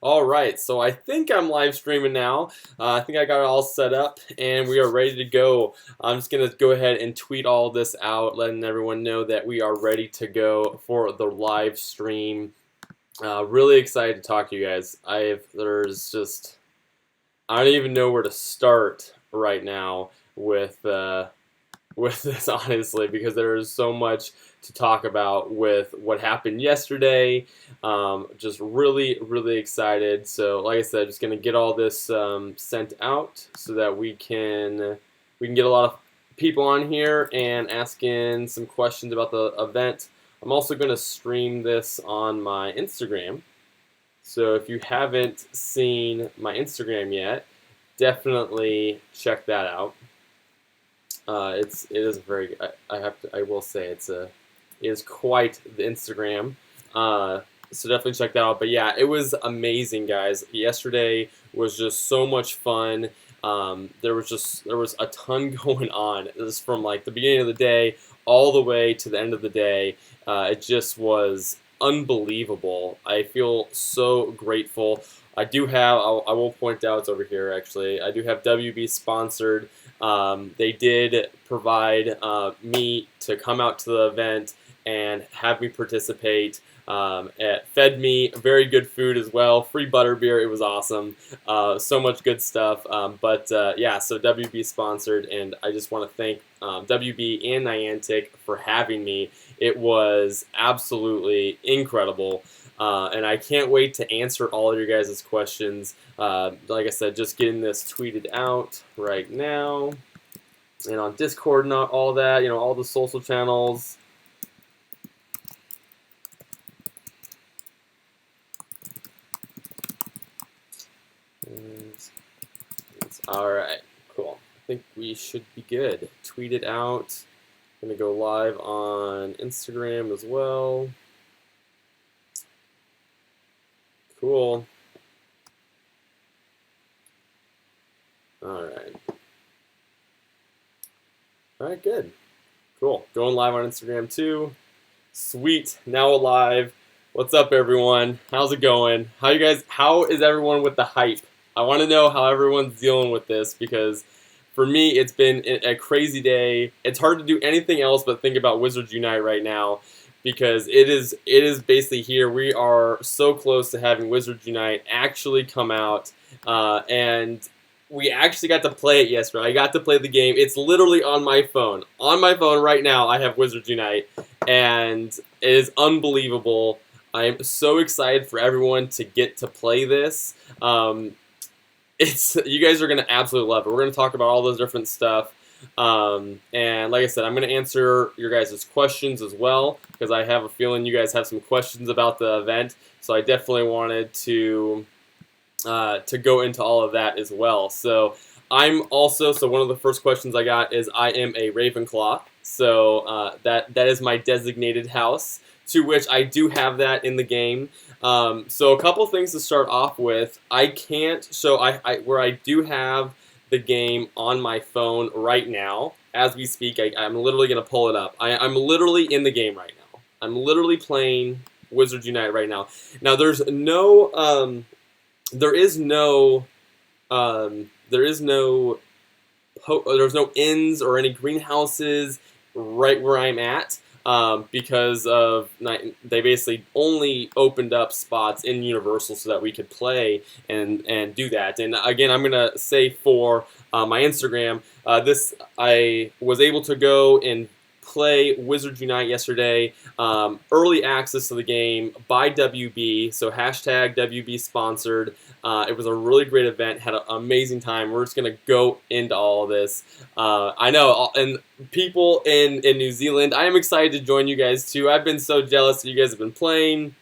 Alright, so I think I'm live streaming now. I think I got it all set up and we are ready to go. I'm just going to go ahead and tweet all this out, letting everyone know that we are ready to go for the live stream. Really excited to talk to you guys. I don't even know where to start right now with this, honestly, because there is so much to talk about with what happened yesterday. Just really excited. So like I said, just gonna get all this sent out so that we can get a lot of people on here and asking some questions about the event. I'm also gonna stream this on my Instagram. So if you haven't seen my Instagram yet, definitely check that out. It is very. I will say it is quite the Instagram. So definitely check that out. But yeah, it was amazing, guys. Yesterday was just so much fun. There was a ton going on. It was from like the beginning of the day all the way to the end of the day. It just was unbelievable. I feel so grateful. I will point out, it's over here actually, I do have WB sponsored. They did provide me to come out to the event and have me participate. It fed me very good food as well, free butterbeer. It was awesome. So much good stuff. Yeah, so WB sponsored, and I just want to thank WB and Niantic for having me. It was absolutely incredible. And I can't wait to answer all of your guys' questions. Like I said, just getting this tweeted out right now. And on Discord and all that, you know, all the social channels. Alright, cool. I think we should be good. Tweet it out. I'm going to go live on Instagram as well. Cool. Alright. Alright, good. Cool. Going live on Instagram too. Sweet. Now live. What's up, everyone? How's it going? How is everyone with the hype? I want to know how everyone's dealing with this, because for me, it's been a crazy day. It's hard to do anything else but think about Wizards Unite right now, because it is basically here. We are so close to having Wizards Unite actually come out, and we actually got to play it yesterday. I got to play the game. It's literally on my phone. On my phone right now, I have Wizards Unite, and it is unbelievable. I am so excited for everyone to get to play this. You guys are gonna absolutely love it. We're gonna talk about all those different stuff, and like I said, I'm gonna answer your guys' questions as well, because I have a feeling you guys have some questions about the event. So I definitely wanted to go into all of that as well. So so one of the first questions I got is, I am a Ravenclaw, so that is my designated house, to which I do have that in the game. So a couple things to start off with. I can't, so where I do have the game on my phone right now, as we speak, I'm literally going to pull it up. I'm literally in the game right now. I'm literally playing Wizards Unite right now. Now there's no, there's no inns or any greenhouses right where I'm at, because of they basically only opened up spots in Universal so that we could play and do that. And again, I'm gonna say for my Instagram, I was able to go and play Wizards Unite yesterday, early access to the game by WB, so hashtag WB sponsored. It was a really great event, had an amazing time. We're just going to go into all of this. I know, and people in New Zealand, I am excited to join you guys too. I've been so jealous that you guys have been playing,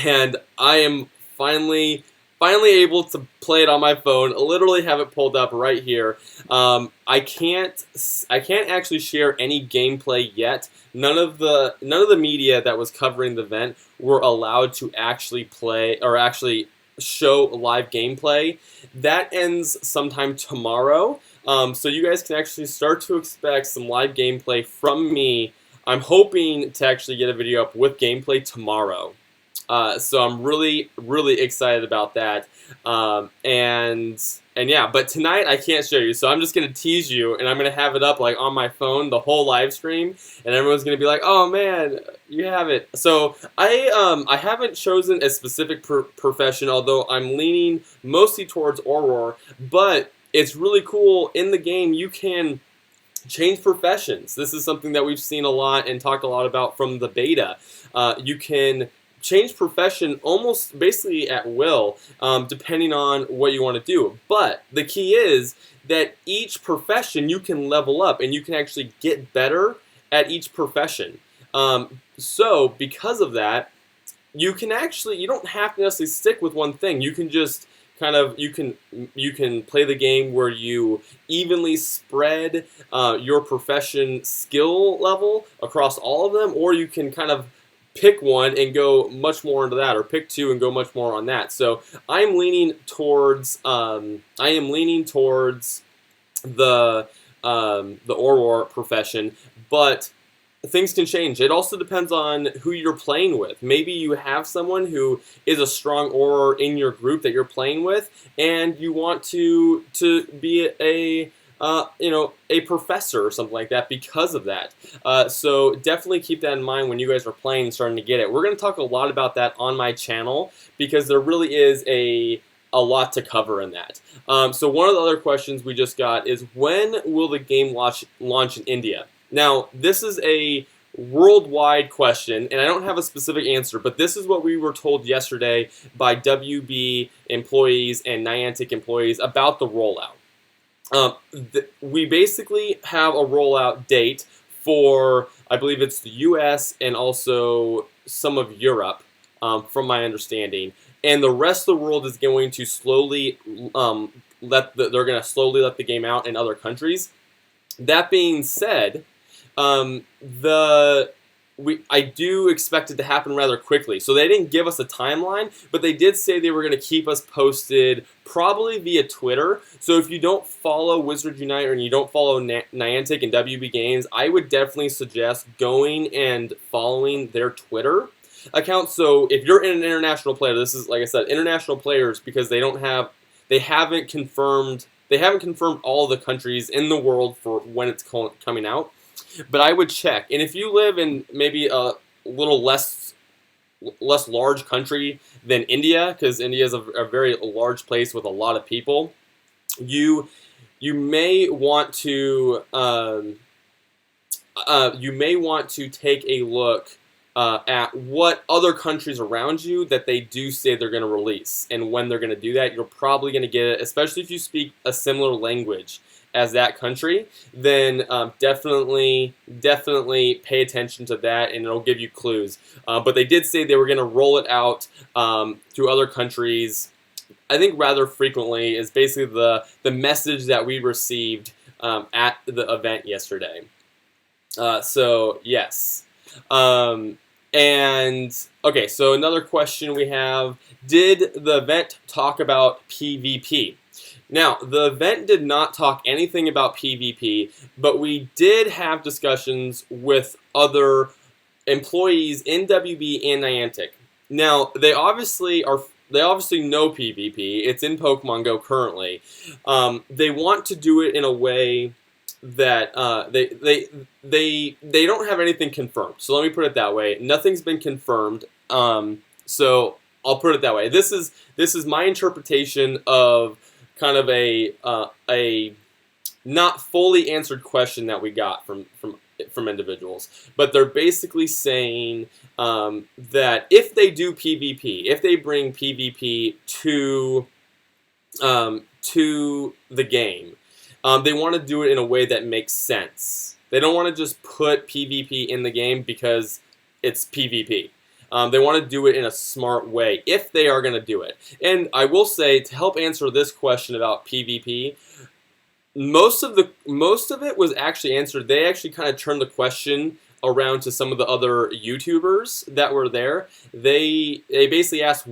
and I am finally able to play it on my phone. Literally have it pulled up right here. I can't actually share any gameplay yet. None of the media that was covering the event were allowed to actually play or actually show live gameplay. That ends sometime tomorrow. So you guys can actually start to expect some live gameplay from me. I'm hoping to actually get a video up with gameplay tomorrow. So I'm really, really excited about that. And yeah, but tonight I can't show you, so I'm just gonna tease you, and I'm gonna have it up like on my phone the whole live stream, and everyone's gonna be like, "Oh man, you have it." So I haven't chosen a specific profession, although I'm leaning mostly towards Aurora. But it's really cool in the game. You can change professions. This is something that we've seen a lot and talked a lot about from the beta. You can change profession almost basically at will, depending on what you want to do. But the key is that each profession you can level up, and you can actually get better at each profession. So because of that, you don't have to necessarily stick with one thing. You can just you can play the game where you evenly spread your profession skill level across all of them, or you can kind of pick one and go much more into that, or pick two and go much more on that. So I'm leaning towards the Aurora profession, but things can change. It also depends on who you're playing with. Maybe you have someone who is a strong Aurora in your group that you're playing with, and you want to be a professor or something like that because of that. So definitely keep that in mind when you guys are playing and starting to get it. We're going to talk a lot about that on my channel because there really is a lot to cover in that. So one of the other questions we just got is, when will the game launch in India? Now, this is a worldwide question, and I don't have a specific answer, but this is what we were told yesterday by WB employees and Niantic employees about the rollout. We basically have a rollout date for, I believe it's the US and also some of Europe, from my understanding. And the rest of the world is going to slowly they're going to slowly let the game out in other countries. That being said, I do expect it to happen rather quickly. So they didn't give us a timeline, but they did say they were going to keep us posted probably via Twitter. So if you don't follow Wizards Unite or you don't follow Niantic and WB Games, I would definitely suggest going and following their Twitter account. So if you're an international player, this is, like I said, international players, because they haven't confirmed all the countries in the world for when it's coming out. But I would check. And if you live in maybe a little less large country than India, because India is a very large place with a lot of people, you may want to take a look at what other countries around you that they do say they're going to release, and when they're going to do that. You're probably going to get it, especially if you speak a similar language as that country. Then definitely pay attention to that, and it'll give you clues. But they did say they were going to roll it out to other countries, I think rather frequently, is basically the message that we received at the event yesterday. So yes. And okay, so another question we have: did the event talk about PvP? Now, the event did not talk anything about PvP, but we did have discussions with other employees in WB and Niantic. Now, they obviously know PvP. It's in Pokemon Go currently. They want to do it in a way that they don't have anything confirmed. So let me put it that way. Nothing's been confirmed. So I'll put it that way. This is my interpretation of kind of a not fully answered question that we got from individuals. But they're basically saying that if they do PvP, if they bring PvP to the game, they want to do it in a way that makes sense. They don't want to just put PvP in the game because it's PvP. They want to do it in a smart way if they are going to do it. And I will say, to help answer this question about PvP, most of it was actually answered. They actually kind of turned the question around to some of the other YouTubers that were there. They basically asked,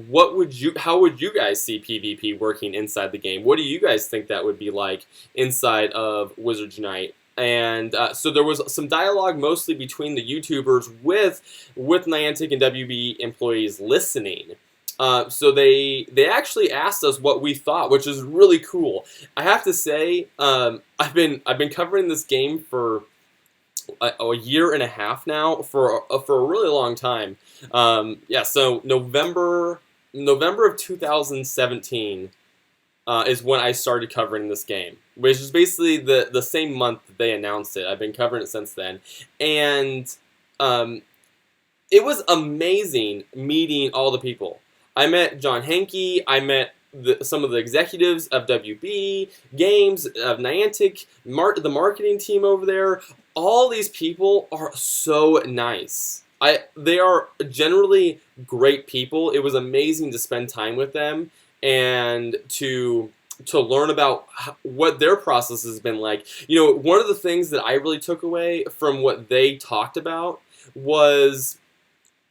how would you guys see PvP working inside the game? What do you guys think that would be like inside of Wizards Unite? And so there was some dialogue mostly between the YouTubers with Niantic and WB employees listening. So they actually asked us what we thought, which is really cool. I have to say, I've been covering this game for a year and a half now, for a really long time. Yeah, so November of 2017 is when I started covering this game, which is basically the same month that they announced it. I've been covering it since then, and it was amazing meeting all the people. I met John Henke. I met some of the executives of WB Games, of Niantic, the marketing team over there. All these people are so nice. They are generally great people. It was amazing to spend time with them and to learn about what their process has been like. You know, one of the things that I really took away from what they talked about was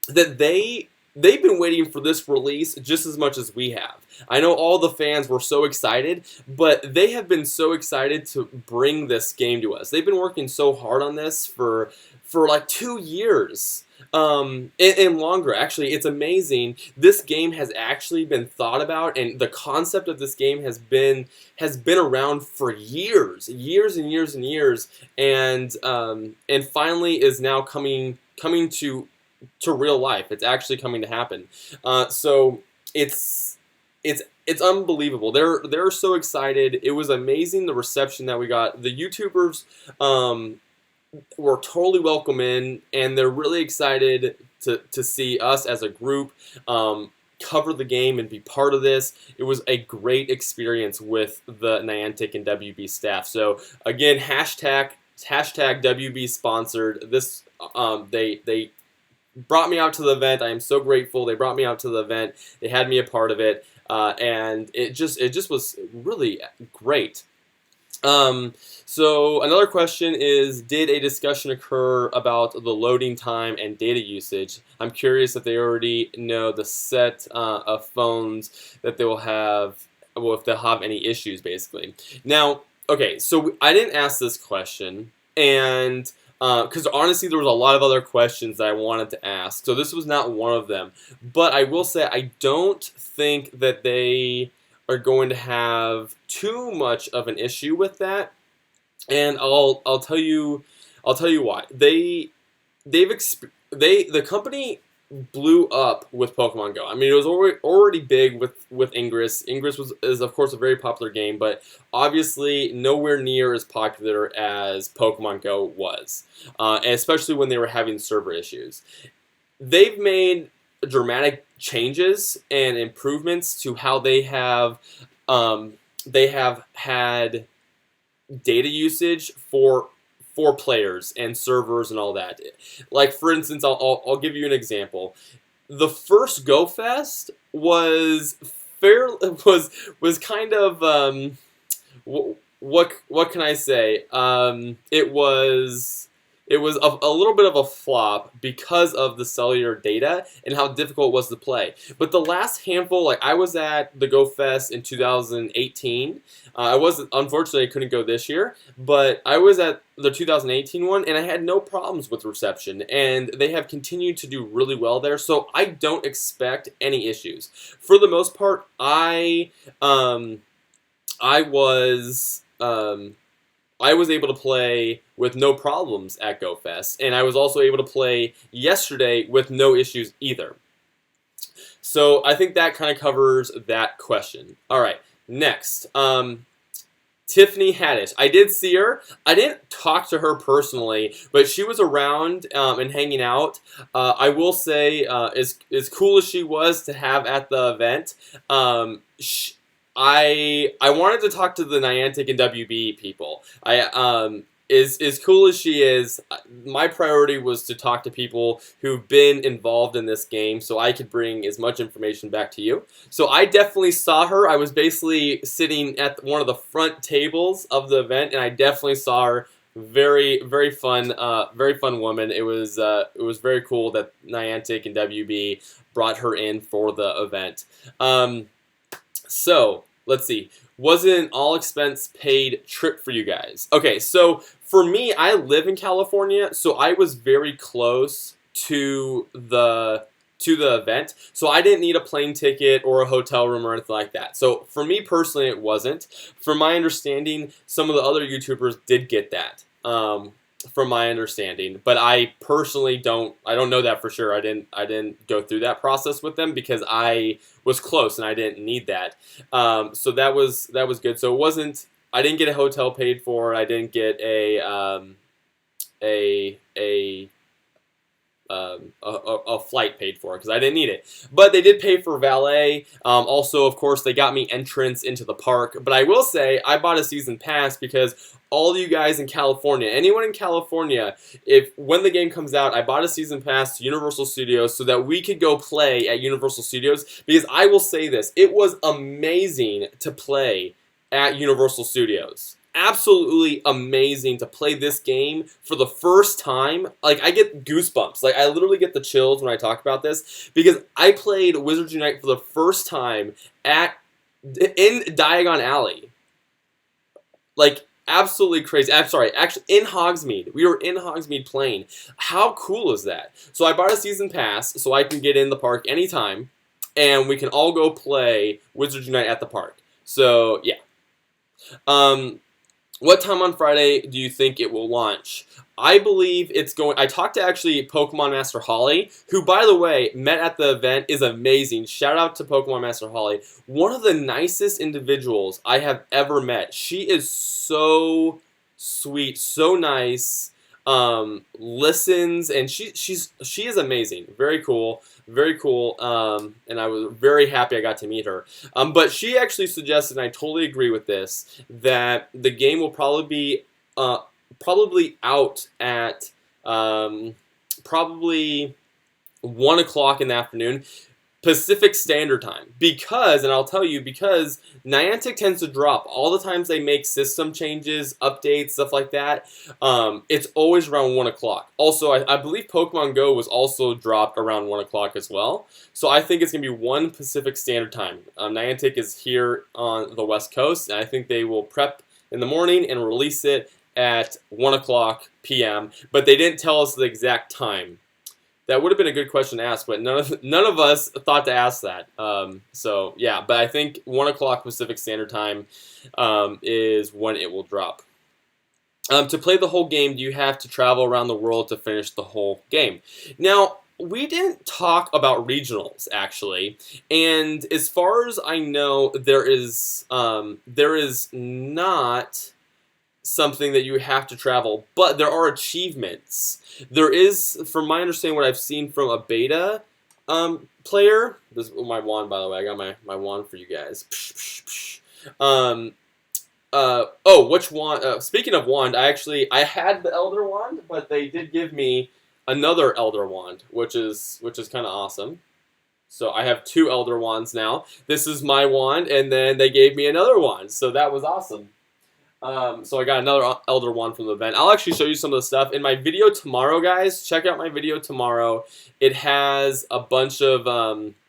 that they've been waiting for this release just as much as we have. I know all the fans were so excited, but they have been so excited to bring this game to us. They've been working so hard on this for like 2 years. And longer. Actually, it's amazing. This game has actually been thought about, and the concept of this game has been around for years and years and years, and finally is now coming to real life. It's actually coming to happen. So it's unbelievable. They're so excited. It was amazing, the reception that we got. The YouTubers were totally welcome in, and they're really excited to see us as a group cover the game and be part of this. It was a great experience with the Niantic and WB staff. So again, hashtag WB sponsored. This they brought me out to the event. I am so grateful. They brought me out to the event. They had me a part of it, and it just was really great. So another question is, did a discussion occur about the loading time and data usage? I'm curious if they already know the set of phones that they will have, well, if they'll have any issues, basically. Now, okay, so I didn't ask this question, and because honestly there was a lot of other questions that I wanted to ask, so this was not one of them. But I will say I don't think that they are going to have too much of an issue with that, and I'll tell you why. The company blew up with Pokemon Go. I mean, it was already big with Ingress. Ingress is of course a very popular game, but obviously nowhere near as popular as Pokemon Go was, and especially when they were having server issues. They've made dramatic changes and improvements to how they have had data usage for players and servers and all that. Like, for instance, I'll give you an example. The first Go Fest was kind of what can I say? It was a little bit of a flop because of the cellular data and how difficult it was to play. But the last handful, like I was at the Go Fest in 2018. Unfortunately, I couldn't go this year, but I was at the 2018 one, and I had no problems with reception, and they have continued to do really well there, so I don't expect any issues. For the most part, I was able to play with no problems at Go Fest, and I was also able to play yesterday with no issues either. So I think that kind of covers that question. All right, next. Tiffany Haddish. I did see her. I didn't talk to her personally, but she was around and hanging out. I will say, as cool as she was to have at the event, I wanted to talk to the Niantic and WB people. As cool as she is, my priority was to talk to people who've been involved in this game so I could bring as much information back to you. So I definitely saw her. I was basically sitting at one of the front tables of the event, and I definitely saw her. Very fun woman. It was very cool that Niantic and WB brought her in for the event. So let's see. Was it an all-expense-paid trip for you guys? Okay, so for me, I live in California, so I was very close to the event, so I didn't need a plane ticket or a hotel room or anything like that. So for me personally, it wasn't. From my understanding, some of the other YouTubers did get that. From my understanding, but I personally don't. I don't know that for sure. I didn't go through that process with them because I was close and I didn't need that. So that was good. So it wasn't. I didn't get a hotel paid for. I didn't get a flight paid for because I didn't need it. But they did pay for valet. Also, of course, they got me entrance into the park. But I will say I bought a season pass because all you guys in California, anyone in California, when the game comes out, I bought a season pass to Universal Studios so that we could go play at Universal Studios. Because I will say this, it was amazing to play at Universal Studios. Absolutely amazing to play this game for the first time. Like, I get goosebumps. Like, I literally get the chills when I talk about this because I played Wizards Unite for the first time in Diagon Alley. Like, absolutely crazy. I'm sorry, actually in Hogsmeade. We were in Hogsmeade playing. How cool is that? So I bought a season pass so I can get in the park anytime, and we can all go play Wizards Unite at the park. So yeah. What time on Friday do you think it will launch? I believe it's going... I talked to actually Pokemon Master Holly, who, by the way, met at the event, is amazing. Shout out to Pokemon Master Holly. One of the nicest individuals I have ever met. She is so sweet, so nice, listens, and she is amazing. Very cool. Very cool, and I was very happy I got to meet her. But she actually suggested, and I totally agree with this, that the game will probably be out at probably 1 o'clock in the afternoon, Pacific Standard Time. Because, and I'll tell you, because Niantic tends to drop all the times they make system changes, updates, stuff like that. It's always around 1 o'clock. Also, I believe Pokemon Go was also dropped around 1 o'clock as well. So I think it's going to be 1 Pacific Standard Time. Niantic is here on the West Coast, and I think they will prep in the morning and release it at 1 o'clock p.m. But they didn't tell us the exact time. That would have been a good question to ask, but none of us thought to ask that. So yeah, but I think 1 o'clock Pacific Standard Time is when it will drop. To play the whole game, do you have to travel around the world to finish the whole game? Now, we didn't talk about regionals actually, and as far as I know, there is not something that you have to travel, but there are achievements. There is, from my understanding, what I've seen from a beta player. This is my wand, by the way. I got my wand for you guys. Oh, which wand? Speaking of wand, I had the Elder Wand, but they did give me another Elder Wand, which is kind of awesome. So I have 2 Elder Wands now. This is my wand, and then they gave me another wand, so that was awesome. So I got another Elder Wand from the event. I'll actually show you some of the stuff. In my video tomorrow, guys, check out my video tomorrow. It has a bunch of,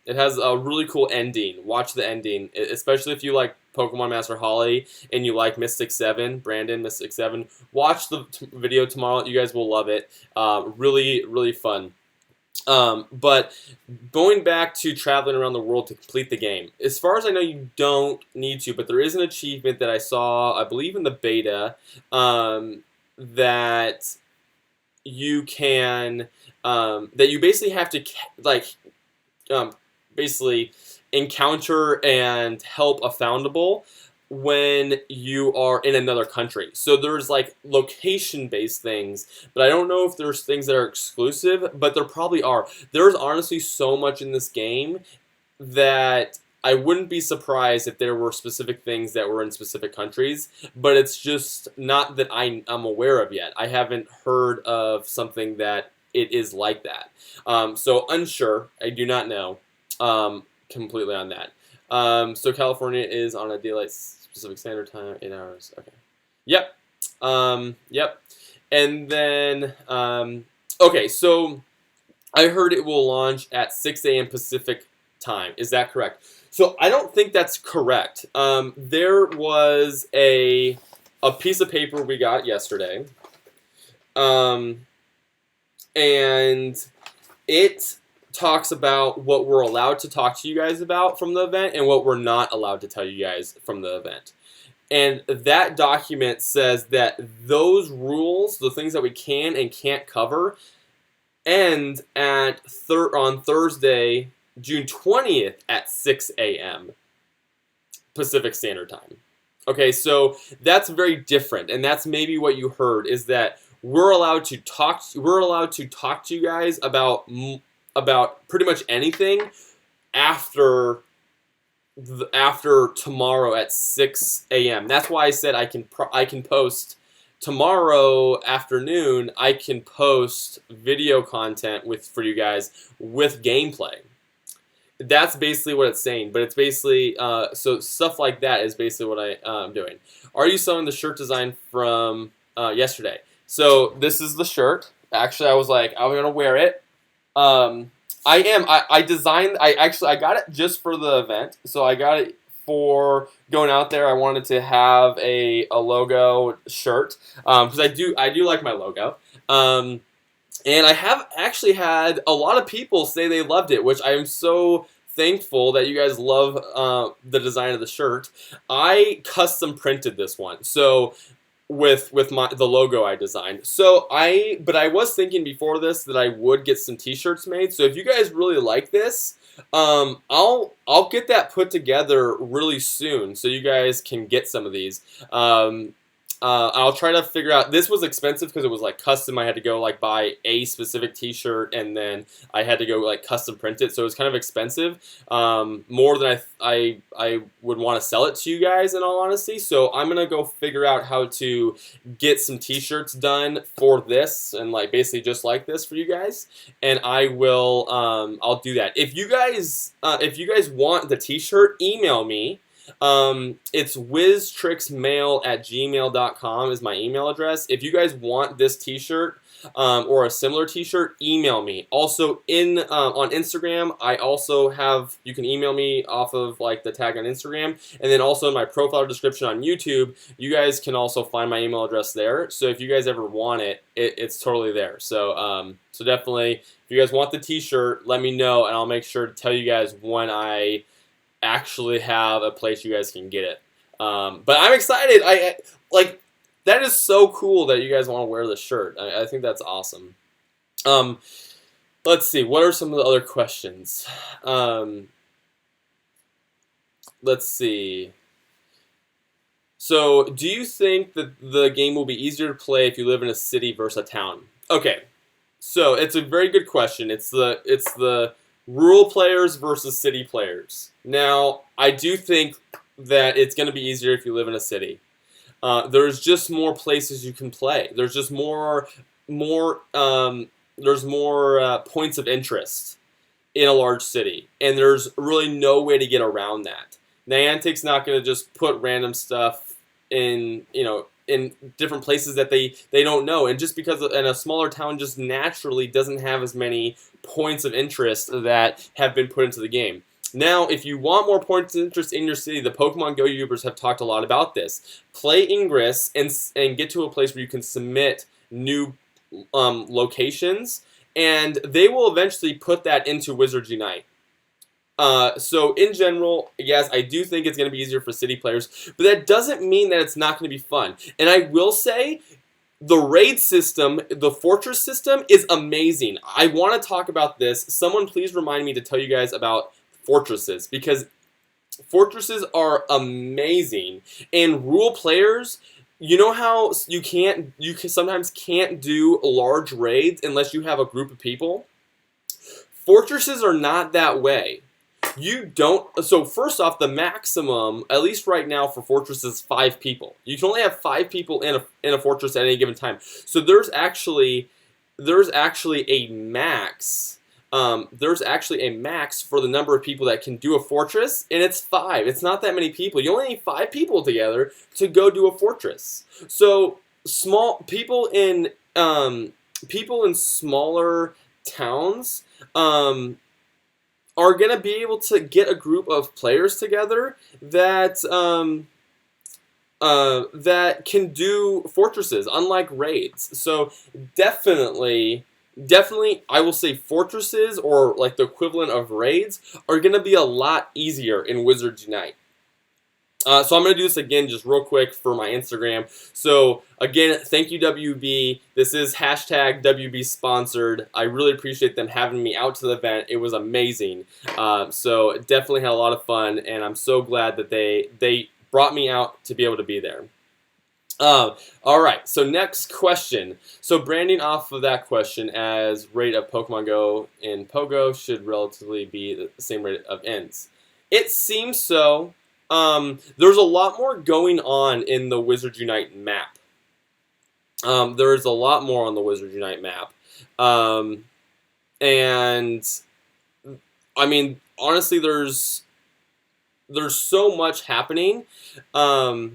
it has a really cool ending. Watch the ending, especially if you like Pokemon Master Holly and you like Mystic 7, Brandon, Mystic 7. Watch the video tomorrow. You guys will love it. Really, really fun. But going back to traveling around the world to complete the game, as far as I know, you don't need to, but there is an achievement that I saw, I believe in the beta, that you can, that you basically have to, like, basically encounter and help a Foundable when you are in another country. So there's like location-based things, but I don't know if there's things that are exclusive, but there probably are. There's honestly so much in this game that I wouldn't be surprised if there were specific things that were in specific countries, but it's just not that I'm aware of yet. I haven't heard of something that it is like that. So unsure, I do not know completely on that. So California is on a daylight Pacific Standard Time, 8 hours. Okay. Yep. Yep. And then, okay, so I heard it will launch at 6 a.m. Pacific Time. Is that correct? So I don't think that's correct. There was a piece of paper we got yesterday. And it talks about what we're allowed to talk to you guys about from the event and what we're not allowed to tell you guys from the event. And that document says that those rules, the things that we can and can't cover, end at on Thursday, June 20th at 6 a.m. Pacific Standard Time. Okay, so that's very different, and that's maybe what you heard, is that we're allowed to talk to you guys about pretty much anything after tomorrow at 6 a.m. That's why I said I can post tomorrow afternoon. I can post video content for you guys with gameplay. That's basically what it's saying, but it's basically so stuff like that is basically what I'm doing. Are you selling the shirt design from yesterday? So this is the shirt. Actually, I was like, I'm gonna wear it. I am. I designed. I got it just for the event. So I got it for going out there. I wanted to have a logo shirt because I do like my logo. And I have actually had a lot of people say they loved it, which I am so thankful that you guys love the design of the shirt. I custom printed this one, so with the logo I designed. So but I was thinking before this that I would get some T-shirts made. So if you guys really like this, I'll get that put together really soon, so you guys can get some of these. I'll try to figure out. This was expensive because it was like custom. I had to go like buy a specific T-shirt, and then I had to go like custom print it. So it was kind of expensive, more than I would want to sell it to you guys, in all honesty. So I'm gonna go figure out how to get some T-shirts done for this, and like basically just like this for you guys. And I will. I'll do that. If you guys want the T-shirt, email me. It's whiztricksmail@gmail.com is my email address. If you guys want this T-shirt or a similar T-shirt, email me. Also on Instagram, I also have, you can email me off of like the tag on Instagram, and then also in my profile description on YouTube, you guys can also find my email address there. So if you guys ever want it, it's totally there. So so definitely, if you guys want the T-shirt, let me know, and I'll make sure to tell you guys when I actually have a place you guys can get it. But I'm excited. I like, that is so cool that you guys want to wear the shirt. I think that's awesome. Let's see, what are some of the other questions? Let's see. So, do you think that the game will be easier to play if you live in a city versus a town? Okay, so it's a very good question. It's the rural players versus city players. Now, I do think that it's going to be easier if you live in a city. There's just more places you can play. There's just more points of interest in a large city, and there's really no way to get around that. Niantic's not going to just put random stuff in different places that they don't know, and just because in a smaller town just naturally doesn't have as many points of interest that have been put into the game. Now, if you want more points of interest in your city, the Pokemon Go YouTubers have talked a lot about this. Play Ingress and get to a place where you can submit new locations, and they will eventually put that into Wizards Unite. So in general, yes, I do think it's going to be easier for city players, but that doesn't mean that it's not going to be fun. And I will say, the raid system, the fortress system, is amazing. I want to talk about this. Someone please remind me to tell you guys about fortresses, because fortresses are amazing. And rural players, you know how you sometimes can't do large raids unless you have a group of people? Fortresses are not that way. You don't. So first off, the maximum, at least right now for fortresses, is 5 people. You can only have 5 people in a fortress at any given time. So there's actually a max. There's actually a max for the number of people that can do a fortress, and it's 5. It's not that many people. You only need 5 people together to go do a fortress. So people in smaller towns are going to be able to get a group of players together that that can do fortresses, unlike raids. So definitely, I will say fortresses, or like the equivalent of raids, are going to be a lot easier in Wizards Unite. So I'm going to do this again just real quick for my Instagram. So again, thank you WB. This is hashtag WB sponsored. I really appreciate them having me out to the event. It was amazing. So definitely had a lot of fun, and I'm so glad that they brought me out to be able to be there. All right, so next question. So branding off of that question, as rate of Pokemon Go in Pogo should relatively be the same rate of ends. It seems so. There's a lot more going on in the Wizards Unite map. There's a lot more on the Wizards Unite map. And I mean, honestly, there's so much happening that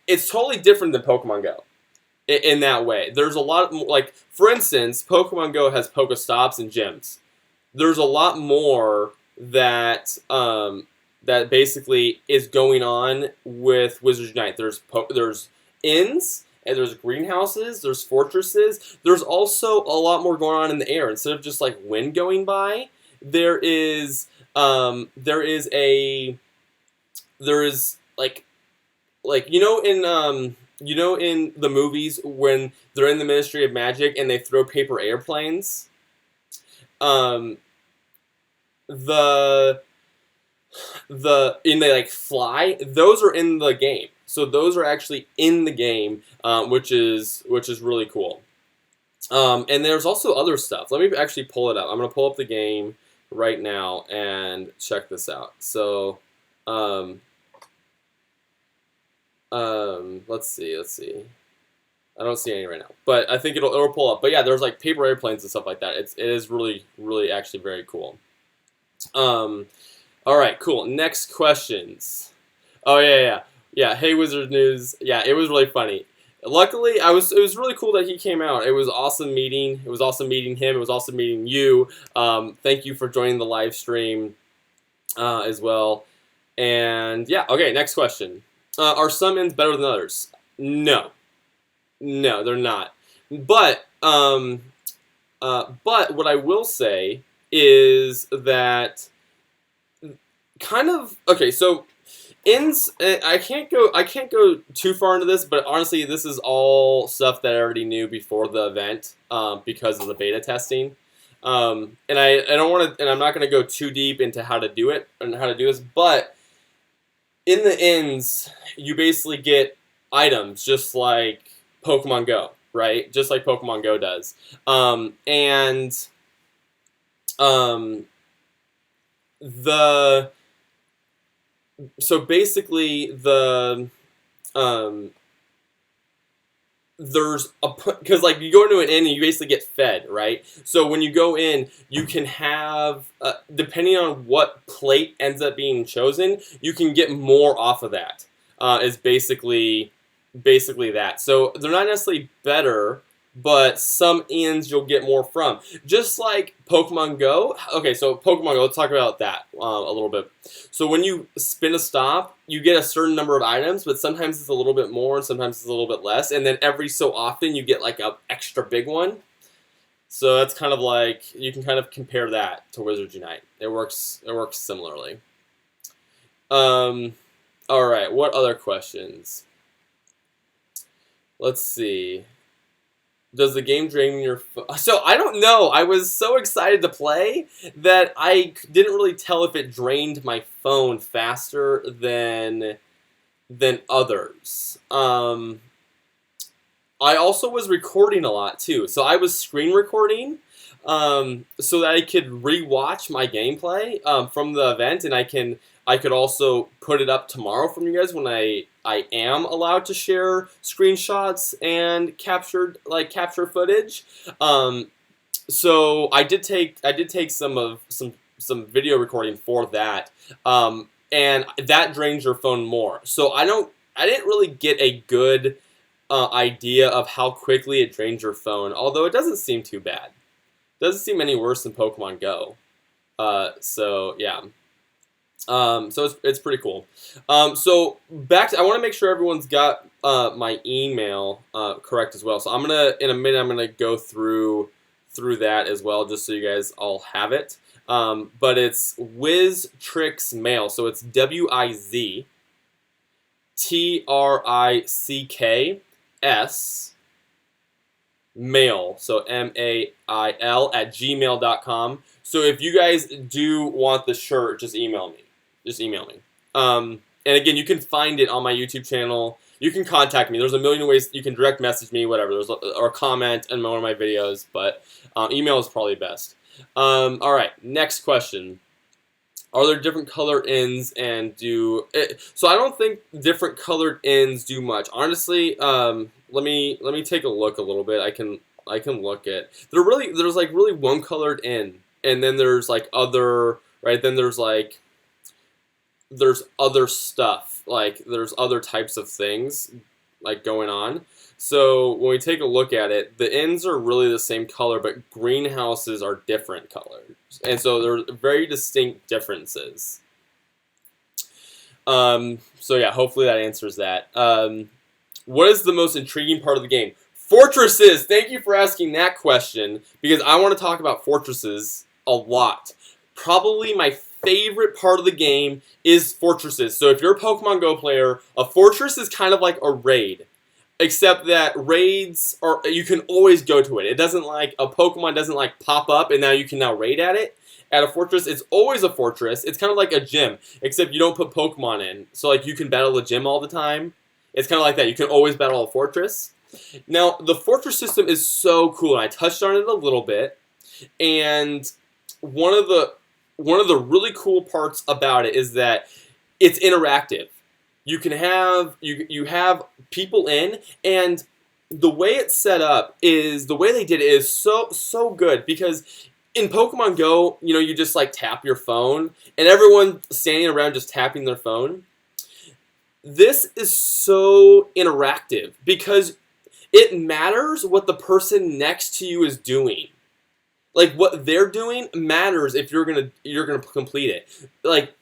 it's totally different than Pokemon Go in that way. There's a lot more, like, for instance, Pokemon Go has Pokestops and gyms. There's a lot more that that basically is going on with Wizards Unite. There's inns, and there's greenhouses, there's fortresses. There's also a lot more going on in the air. Instead of just like wind going by, there is like in the movies when they're in the Ministry of Magic and they throw paper airplanes. They like fly. Those are in the game, so those are actually in the game, which is really cool. And there's also other stuff. Let me actually pull it up. I'm gonna pull up the game right now and check this out. So, let's see. I don't see any right now, but I think it'll pull up. But yeah, there's like paper airplanes and stuff like that. It is really actually very cool. All right, cool. Next questions. Oh yeah. Hey, Wizard News. Yeah, it was really funny. Luckily, it was really cool that he came out. It was awesome meeting. It was awesome meeting him. It was awesome meeting you. Thank you for joining the live stream as well. And yeah, okay. Next question. Are some ends better than others? No, they're not. But what I will say is that kind of okay. So ends, I can't go too far into this, but honestly, this is all stuff that I already knew before the event because of the beta testing. And I don't want to, and I'm not going to go too deep into how to do it and how to do this, but in the ends, you basically get items just like Pokemon Go, right? Just like Pokemon Go does. So basically there's because like you go into an inn and you basically get fed, right? So when you go in, you can have depending on what plate ends up being chosen, you can get more off of that. Is basically that. So they're not necessarily better, but some inns you'll get more from. Just like Pokemon Go. Okay, so Pokemon Go, let's talk about that a little bit. So when you spin a stop, you get a certain number of items, but sometimes it's a little bit more, and sometimes it's a little bit less, and then every so often you get like an extra big one. So that's kind of like, you can kind of compare that to Wizards Unite. It works similarly. Alright, what other questions? Let's see. Does the game drain your phone? So I don't know. I was so excited to play that I didn't really tell if it drained my phone faster than others. I also was recording a lot too. So I was screen recording so that I could re-watch my gameplay from the event, and I could also put it up tomorrow from you guys when I am allowed to share screenshots and capture footage. So I did take some video recording for that, and that drains your phone more. So I didn't really get a good idea of how quickly it drains your phone. Although it doesn't seem too bad. It doesn't seem any worse than Pokemon Go. So yeah. So it's pretty cool. So back to, I want to make sure everyone's got my email correct as well. So in a minute, I'm gonna go through that as well, just so you guys all have it. But it's WizTricksMail, so it's WizTrickS mail, so MAIL @gmail.com. So if you guys do want the shirt, just email me. Just email me. And again, you can find it on my YouTube channel. You can contact me. There's a million ways. You can direct message me, whatever. Or comment in one of my videos, but email is probably best. All right, next question. Are there different color ends and do it? So I don't think different colored ends do much. Honestly, let me take a look a little bit. I can look at. There's like really one colored end, and then there's like other, right? Then there's other stuff, like there's other types of things like going on. So when we take a look at it, the ends are really the same color, but greenhouses are different colors. And so there are very distinct differences. So yeah, hopefully that answers that. What is the most intriguing part of the game? Fortresses! Thank you for asking that question, because I want to talk about fortresses a lot. Probably my favorite part of the game is fortresses. So if you're a Pokemon Go player, a fortress is kind of like a raid. Except that raids are, you can always go to it. It doesn't like, a Pokemon doesn't like pop up and now you can now raid at it. At a fortress, it's always a fortress. It's kind of like a gym, except you don't put Pokemon in. So like you can battle the gym all the time. It's kind of like that. You can always battle a fortress. Now, the fortress system is so cool, and I touched on it a little bit. And one of the really cool parts about it is that it's interactive. You can have you have people in, and the way it's set up is, the way they did it is so good, because in Pokemon Go, you know, you just like tap your phone and everyone standing around just tapping their phone. This is so interactive because it matters what the person next to you is doing. Like, what they're doing matters if you're gonna complete it. Like,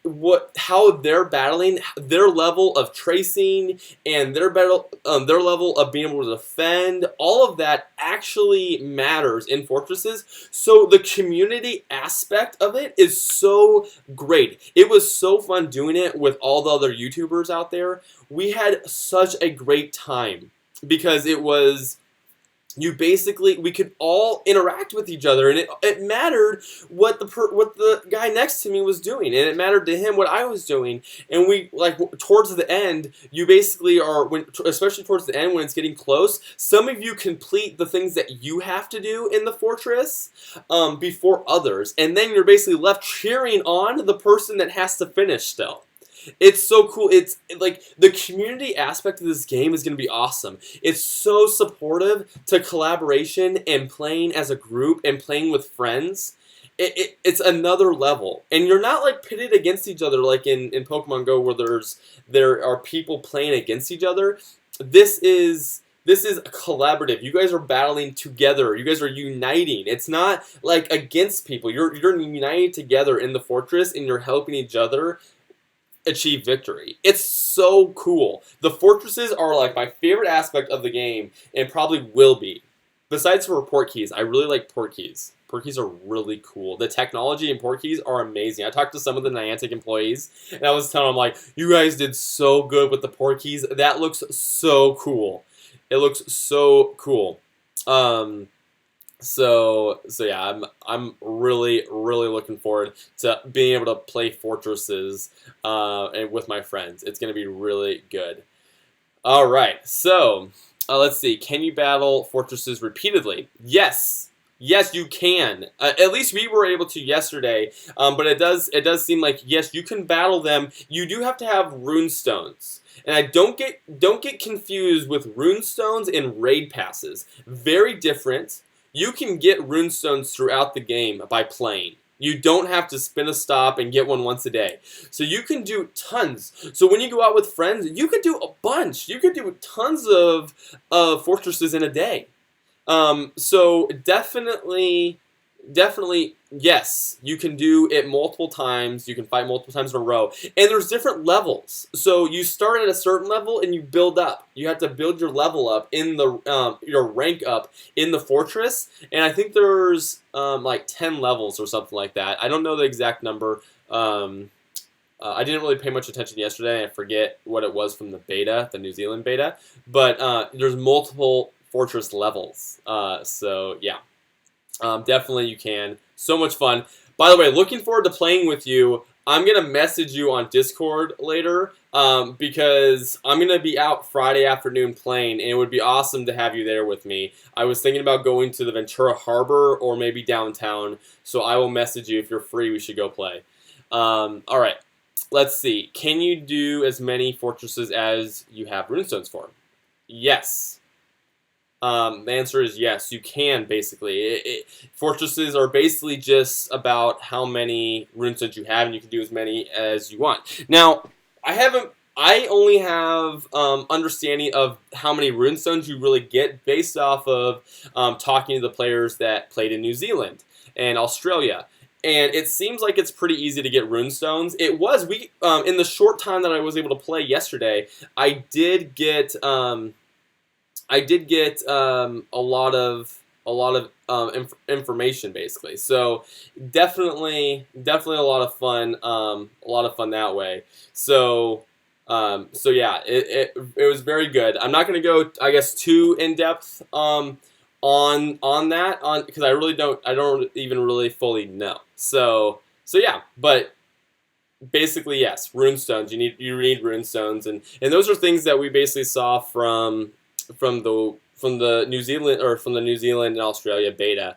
how they're battling, their level of tracing, and their level of being able to defend, all of that actually matters in fortresses. So the community aspect of it is so great. It was so fun doing it with all the other YouTubers out there. We had such a great time because it was, we could all interact with each other, and it mattered what the guy next to me was doing, and it mattered to him what I was doing. And we, like, towards the end, you basically are, especially towards the end when it's getting close, some of you complete the things that you have to do in the fortress before others, and then you're basically left cheering on the person that has to finish still. It's so cool. It's like the community aspect of this game is going to be awesome. It's so supportive to collaboration and playing as a group and playing with friends. It's another level. And you're not like pitted against each other like in Pokemon Go, where there are people playing against each other. This is collaborative. You guys are battling together. You guys are uniting. It's not like against people. You're united together in the fortress, and you're helping each other achieve victory. It's so cool. The fortresses are like my favorite aspect of the game, and probably will be. Besides for port keys, I really like port keys. Port keys are really cool. The technology in port keys are amazing. I talked to some of the Niantic employees, and I was telling them, like, you guys did so good with the port keys. That looks so cool. It looks so cool. So yeah, I'm really looking forward to being able to play fortresses and with my friends. It's gonna be really good. All right, so let's see. Can you battle fortresses repeatedly? Yes. Yes, you can. At least we were able to yesterday. But it does seem like, yes, you can battle them. You do have to have rune stones. And I don't get confused with rune stones and raid passes. Very different. You can get runestones throughout the game by playing. You don't have to spin a stop and get one once a day. So you can do tons. So when you go out with friends, you can do a bunch. You can do tons of fortresses in a day. So definitely Yes, you can do it multiple times. You can fight multiple times in a row. And there's different levels. So you start at a certain level and you build up. You have to build your level up in the your rank up in the fortress. And I think there's like 10 levels or something like that. I don't know the exact number. I didn't really pay much attention yesterday. I forget what it was from the beta, the New Zealand beta. But there's multiple fortress levels. So yeah. Definitely you can. So much fun. By the way, looking forward to playing with you. I'm going to message you on Discord later because I'm going to be out Friday afternoon playing, and it would be awesome to have you there with me. I was thinking about going to the Ventura Harbor or maybe downtown, so I will message you if you're free. We should go play. All right. Let's see. Can you do as many fortresses as you have runestones for? Yes. The answer is yes, you can basically. Fortresses are basically just about how many runestones you have, and you can do as many as you want. Now, I only have understanding of how many runestones you really get based off of talking to the players that played in New Zealand and Australia. And it seems like it's pretty easy to get runestones. It was in the short time that I was able to play yesterday, I did get a lot of information basically. So definitely a lot of fun that way. So yeah, it was very good. I'm not going to go, I guess, too in depth on that because I don't even really fully know. So yeah, but basically yes, runestones. You need runestones, and those are things that we basically saw from the New Zealand and Australia beta.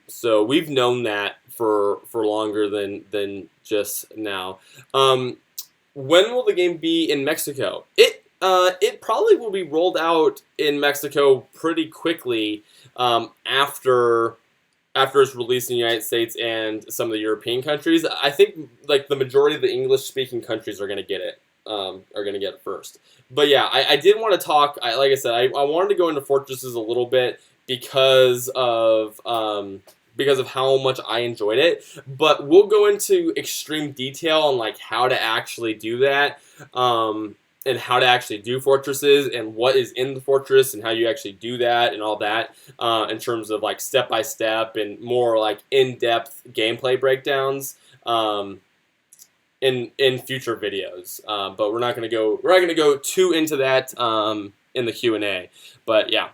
So we've known that for longer than just now. When will the game be in Mexico? It probably will be rolled out in Mexico pretty quickly after it's released in the United States and some of the European countries. I think like the majority of the English-speaking countries are going to get it. Are going to get it first. But yeah, I did want to talk. Like I said, I wanted to go into fortresses a little bit because of how much I enjoyed it. But we'll go into extreme detail on like how to actually do that, and how to actually do fortresses and what is in the fortress and how you actually do that and all that in terms of like step by step and more like in-depth gameplay breakdowns. In future videos, but we're not gonna go too into that in the Q&A. But yeah,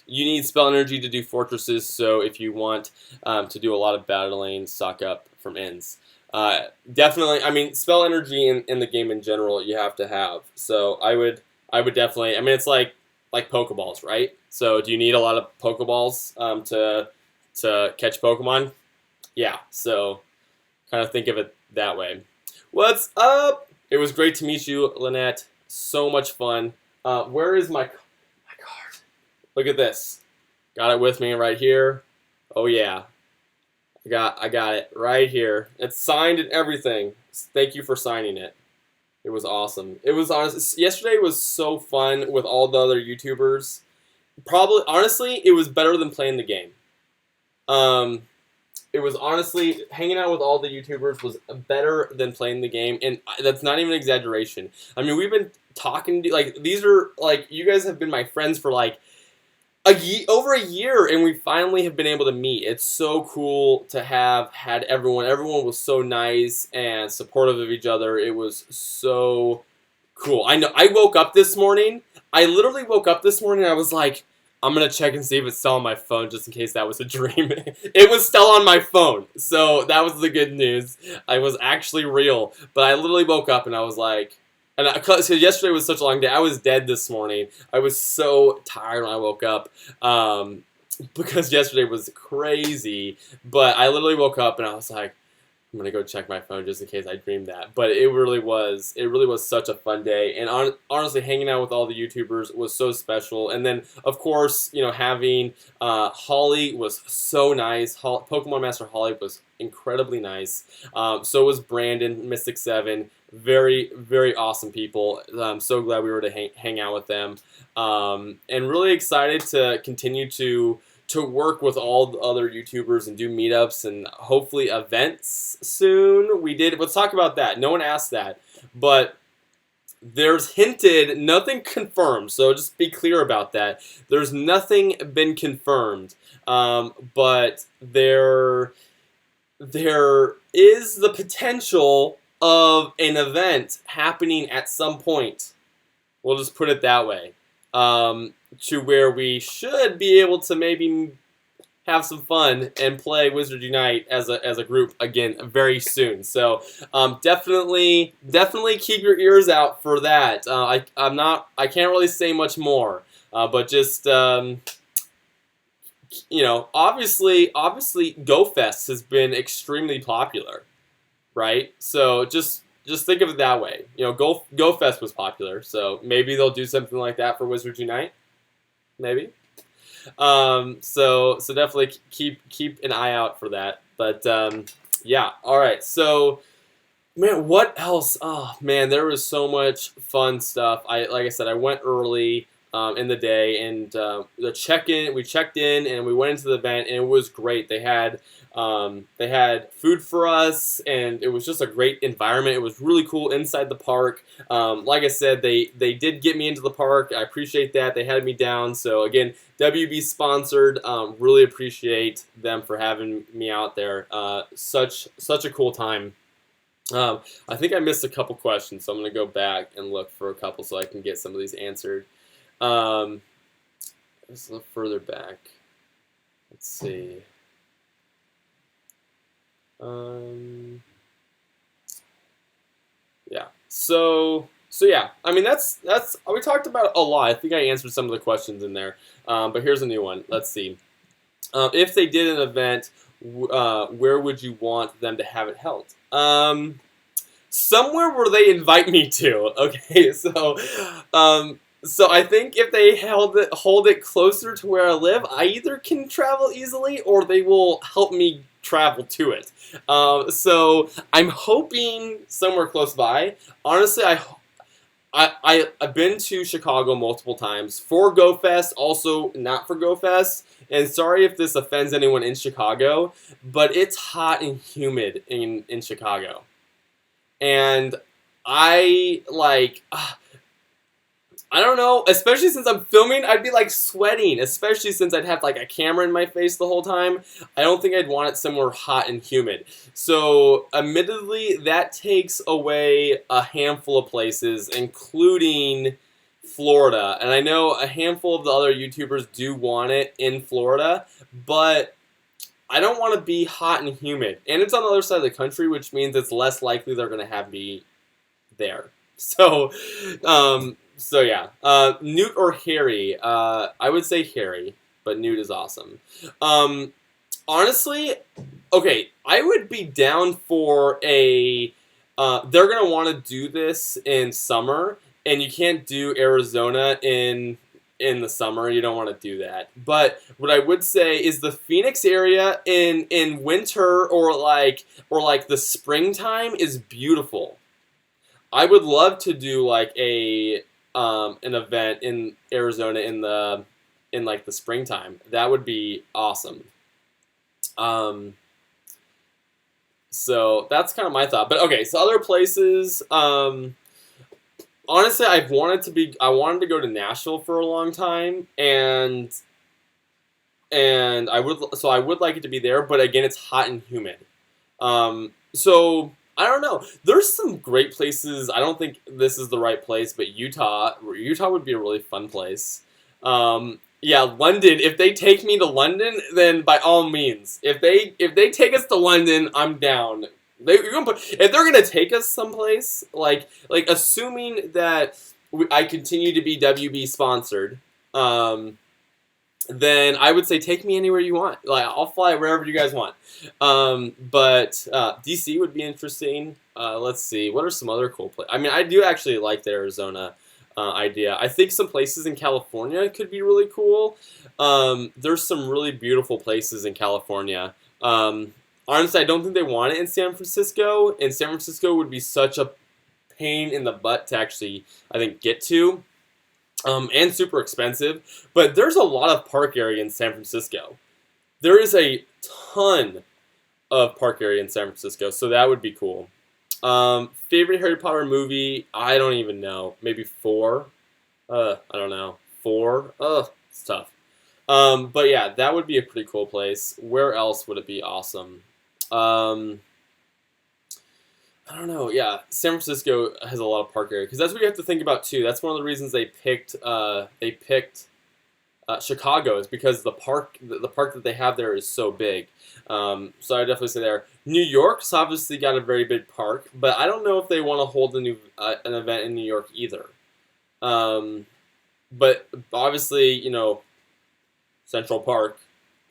you need spell energy to do fortresses. So if you want to do a lot of battling, stock up from ends. Definitely, I mean, spell energy in the game in general you have to have. So I would definitely. I mean, it's like Pokeballs, right? So do you need a lot of Pokeballs to catch Pokemon? Yeah. So kind of think of it that way. What's up? It was great to meet you, Lynette. So much fun. Where is my card? Look at this. Got it with me right here. Oh yeah. I got it right here. It's signed and everything. Thank you for signing it. It was awesome. It was honest. Yesterday was so fun with all the other YouTubers. Probably, honestly, it was better than playing the game. It was honestly, hanging out with all the YouTubers was better than playing the game, and that's not even an exaggeration. I mean, we've been talking to, like, these are, like, you guys have been my friends for, like, over a year, and we finally have been able to meet. It's so cool to have had everyone. Everyone was so nice and supportive of each other. It was so cool. I know, I woke up this morning. I literally woke up this morning and I was like, I'm going to check and see if it's still on my phone just in case that was a dream. It was still on my phone. So that was the good news. I was actually real. But I literally woke up and I was like, because yesterday was such a long day. I was dead this morning. I was so tired when I woke up because yesterday was crazy. But I literally woke up and I was like, I'm gonna go check my phone just in case I dreamed that. But it really was such a fun day. And honestly, hanging out with all the YouTubers was so special. And then, of course, you know, having Holly was so nice. Pokemon Master Holly was incredibly nice. So was Brandon, Mystic7. Very, very awesome people. I'm so glad we were to hang out with them. And really excited to continue to to work with all the other YouTubers and do meetups and hopefully events soon. Let's talk about that. No one asked that, but there's hinted, nothing confirmed, so just be clear about that. There's nothing been confirmed, but there is the potential of an event happening at some point. We'll just put it that way. To where we should be able to maybe have some fun and play Wizard Unite as a group again very soon. So definitely keep your ears out for that. I can't really say much more, but just you know, obviously GoFest has been extremely popular, right? So just think of it that way. You know, GoFest was popular, so maybe they'll do something like that for Wizard Unite. Maybe. So definitely keep an eye out for that. But yeah, all right. So man, what else? Oh man, there was so much fun stuff. Like I said, I went early in the day, and we checked in, and we went into the event, and it was great. They had food for us, and it was just a great environment. It was really cool inside the park. Like I said, they did get me into the park. I appreciate that. They had me down. So again, WB sponsored. Really appreciate them for having me out there. Such a cool time. I think I missed a couple questions, so I'm going to go back and look for a couple so I can get some of these answered. Let's look further back. Let's see. Yeah. So yeah. I mean, that's we talked about a lot. I think I answered some of the questions in there. But here's a new one. Let's see. If they did an event, where would you want them to have it held? Somewhere where they invite me to. Okay. So I think if they hold it closer to where I live, I either can travel easily or they will help me travel to it. So I'm hoping somewhere close by. Honestly, I've been to Chicago multiple times for GoFest, also not for GoFest. And sorry if this offends anyone in Chicago, but it's hot and humid in Chicago. And I don't know, especially since I'm filming, I'd be like sweating, especially since I'd have like a camera in my face the whole time. I don't think I'd want it somewhere hot and humid. So admittedly, that takes away a handful of places, including Florida. And I know a handful of the other YouTubers do want it in Florida, but I don't want to be hot and humid. And it's on the other side of the country, which means it's less likely they're going to have me there. So yeah, Newt or Harry? I would say Harry, but Newt is awesome. Honestly, okay, I would be down for a. They're gonna want to do this in summer, and you can't do Arizona in the summer. You don't want to do that. But what I would say is the Phoenix area in winter or like the springtime is beautiful. I would love to do like an event in Arizona in like the springtime. That would be awesome. So that's kind of my thought. But okay, so other places. Honestly, I wanted to go to Nashville for a long time, and I would like it to be there. But again, it's hot and humid. So I don't know. There's some great places. I don't think this is the right place, but Utah would be a really fun place. Yeah, London. If they take me to London, then by all means. If they take us to London, I'm down. If they're gonna take us someplace, like assuming that I continue to be WB sponsored, then I would say take me anywhere you want. Like I'll fly wherever you guys want. But DC would be interesting. Let's see, what are some other cool places? I mean, I do actually like the Arizona idea. I think some places in California could be really cool. There's some really beautiful places in California. Honestly, I don't think they want it in San Francisco. And San Francisco would be such a pain in the butt to actually, I think, get to. and super expensive. But there's a lot of park area in San Francisco. There is a ton of park area in San Francisco, so that would be cool. Favorite Harry Potter movie? I don't even know. Maybe 4? I don't know. 4? It's tough. But yeah, that would be a pretty cool place. Where else would it be awesome? I don't know. Yeah, San Francisco has a lot of park area because that's what you have to think about too. That's one of the reasons they picked Chicago, is because the park that they have there is so big. So I definitely say there. New York's obviously got a very big park, but I don't know if they want to hold an event in New York either. But obviously, you know, Central Park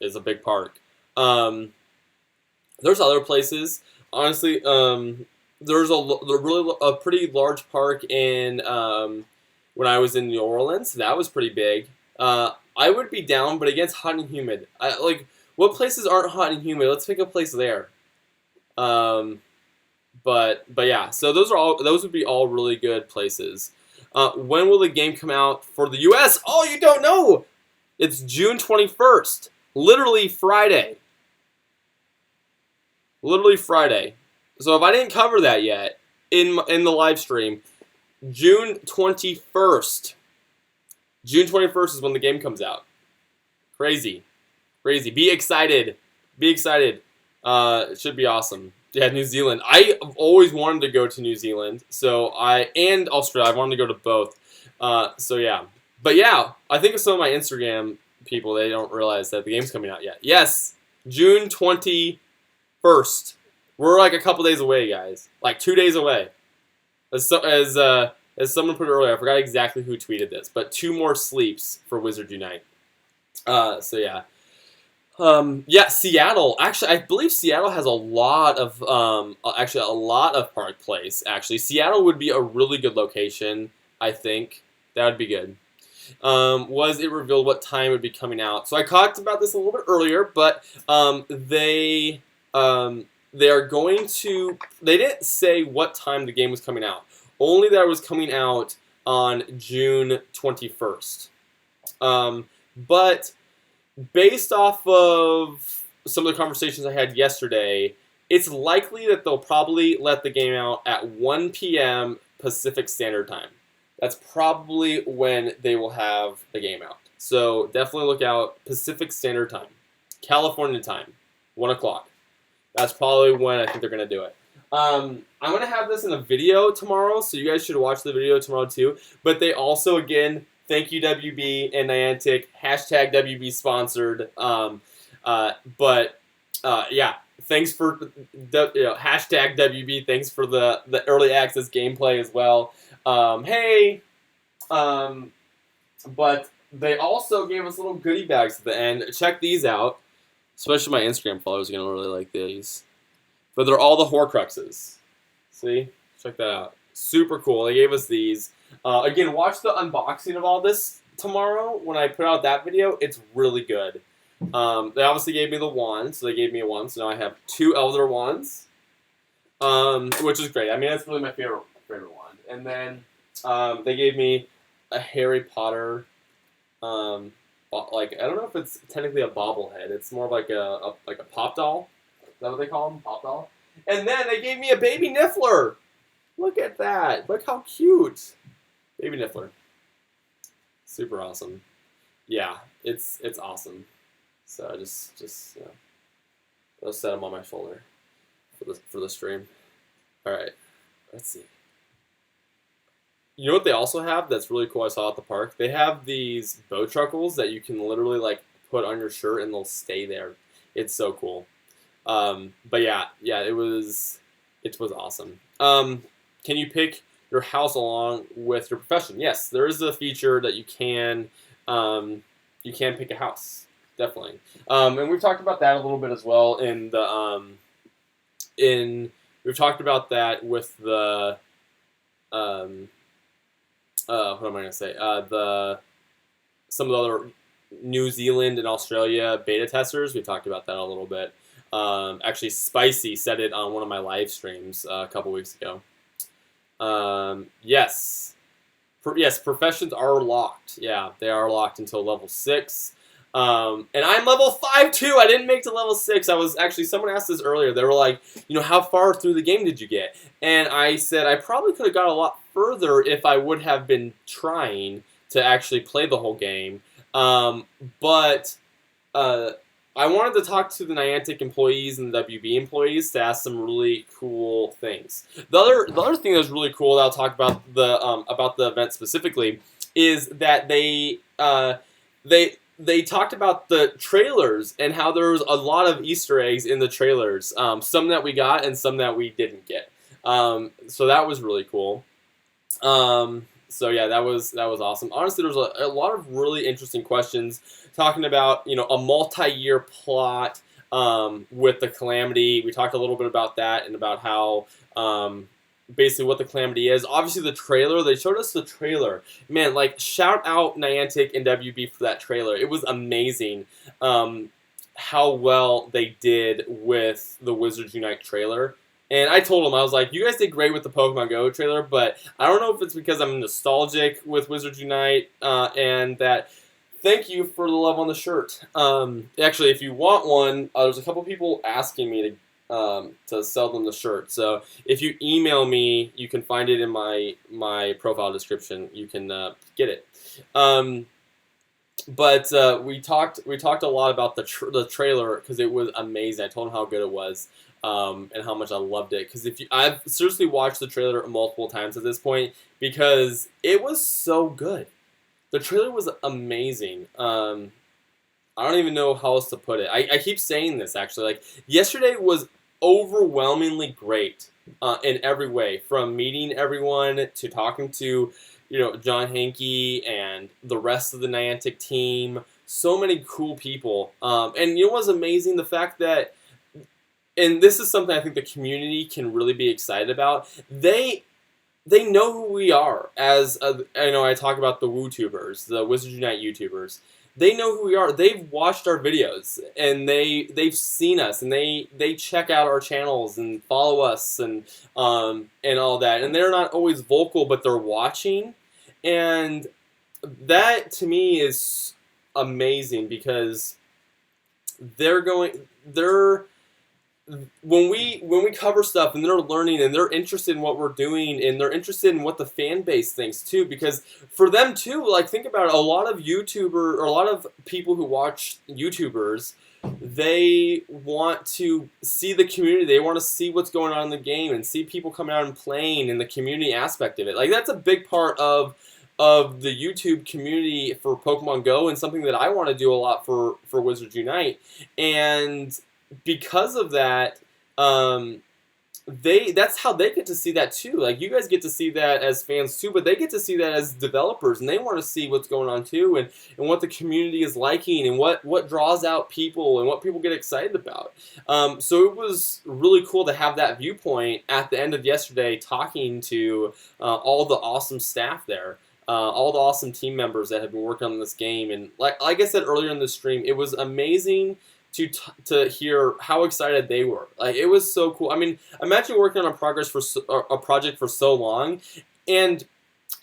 is a big park. There's other places. Honestly, there's a pretty large park in when I was in New Orleans. That was pretty big. I would be down, but against hot and humid. What places aren't hot and humid? Let's pick a place there. But yeah, so those would be all really good places. When will the game come out for the U.S.? Oh, you don't know! It's June 21st. Literally Friday. Literally Friday. So if I didn't cover that yet in the live stream, June 21st. June 21st is when the game comes out. Crazy. Crazy. Be excited. Be excited. It should be awesome. Yeah, New Zealand. I have always wanted to go to New Zealand. And Australia. I wanted to go to both. So yeah. But yeah, I think of some of my Instagram people, they don't realize that the game's coming out yet. Yes, June 21st. We're like a couple days away, guys. Like 2 days away. As someone put it earlier, I forgot exactly who tweeted this, but 2 more sleeps for Wizard Unite. So yeah. Yeah, Seattle. Actually, I believe Seattle has a lot of Park Place. Actually, Seattle would be a really good location. I think that would be good. Was it revealed what time it would be coming out? So I talked about this a little bit earlier, but they are going to. They didn't say what time the game was coming out. Only that it was coming out on June 21st. But based off of some of the conversations I had yesterday, it's likely that they'll probably let the game out at 1 p.m. Pacific Standard Time. That's probably when they will have the game out. So definitely look out. Pacific Standard Time. California time. 1 o'clock. That's probably when I think they're going to do it. I'm going to have this in a video tomorrow, so you guys should watch the video tomorrow too. But they also, again, thank you WB and Niantic. Hashtag WB sponsored. Yeah, thanks for hashtag WB. Thanks for the early access gameplay as well. But they also gave us little goodie bags at the end. Check these out. Especially my Instagram followers are going to really like these. But they're all the Horcruxes. See? Check that out. Super cool. They gave us these. Again, watch the unboxing of all this tomorrow when I put out that video. It's really good. They obviously gave me the wand, so they gave me a wand. So now I have 2 Elder wands, which is great. I mean, that's really my favorite wand. And then they gave me a Harry Potter, I don't know if it's technically a bobblehead. It's more like a pop doll. Is that what they call them? Pop doll? And then they gave me a baby Niffler. Look at that. Look how cute. Baby Niffler. Super awesome. Yeah, it's awesome. So I just I'll set them on my shoulder for the stream. All right, let's see. You know what they also have that's really cool I saw at the park? They have these bow truckles that you can literally like put on your shirt and they'll stay there. It's so cool. But yeah, it was awesome. Can you pick your house along with your profession? Yes, there is a feature that you can pick a house, definitely. And we've talked about that a little bit as well in the we've talked about that with the what am I gonna say? Some of the other New Zealand and Australia beta testers. We talked about that a little bit. Actually, Spicy said it on one of my live streams a couple weeks ago. Yes. Yes, professions are locked. Yeah, they are locked until level 6. And I'm level 5 too. I didn't make to level 6. I was actually, someone asked this earlier. They were like, how far through the game did you get? And I said I probably could have got a lot further if I would have been trying to actually play the whole game. But I wanted to talk to the Niantic employees and the WB employees to ask some really cool things. The other thing that was really cool that I'll talk about the event specifically is that they talked about the trailers and how there was a lot of Easter eggs in the trailers. Some that we got and some that we didn't get. So that was really cool. So yeah, that was awesome. Honestly, there was a lot of really interesting questions talking about a multi-year plot with the Calamity. We talked a little bit about that and about how basically what the Calamity is. Obviously, the trailer, they showed us the trailer. Man, like, shout out Niantic and WB for that trailer. It was amazing how well they did with the Wizards Unite trailer. And I told them, I was like, you guys did great with the Pokemon Go trailer, but I don't know if it's because I'm nostalgic with Wizards Unite and that. Thank you for the love on the shirt. Actually, if you want one, there's a couple people asking me to sell them the shirt. So if you email me, you can find it in my profile description. You can get it. But we talked a lot about the trailer because it was amazing. I told them how good it was. And how much I loved it. Because I've seriously watched the trailer multiple times at this point because it was so good. The trailer was amazing. I don't even know how else to put it. I keep saying this actually. Like, yesterday was overwhelmingly great in every way, from meeting everyone to talking to John Hankey and the rest of the Niantic team. So many cool people. And what's amazing? The fact that. And this is something I think the community can really be excited about. They know who we are. I talk about the WooTubers, the Wizards Unite YouTubers. They know who we are. They've watched our videos and they've seen us and they check out our channels and follow us and all that. And they're not always vocal, but they're watching. And that to me is amazing because when we cover stuff and they're learning and they're interested in what we're doing and they're interested in what the fan base thinks too, because for them too, like, think about it, a lot of people who watch YouTubers, they want to see the community, they want to see what's going on in the game and see people coming out and playing and the community aspect of it. Like, that's a big part of the YouTube community for Pokemon Go and something that I want to do a lot for Wizards Unite. And because of that, that's how they get to see that too. Like, you guys get to see that as fans too, but they get to see that as developers, and they want to see what's going on too, and what the community is liking, and what draws out people, and what people get excited about. So it was really cool to have that viewpoint at the end of yesterday, talking to all the awesome staff there. All the awesome team members that have been working on this game, and like I said earlier in the stream, it was amazing to hear how excited they were. Like, it was so cool. I mean, imagine working on a project for so long and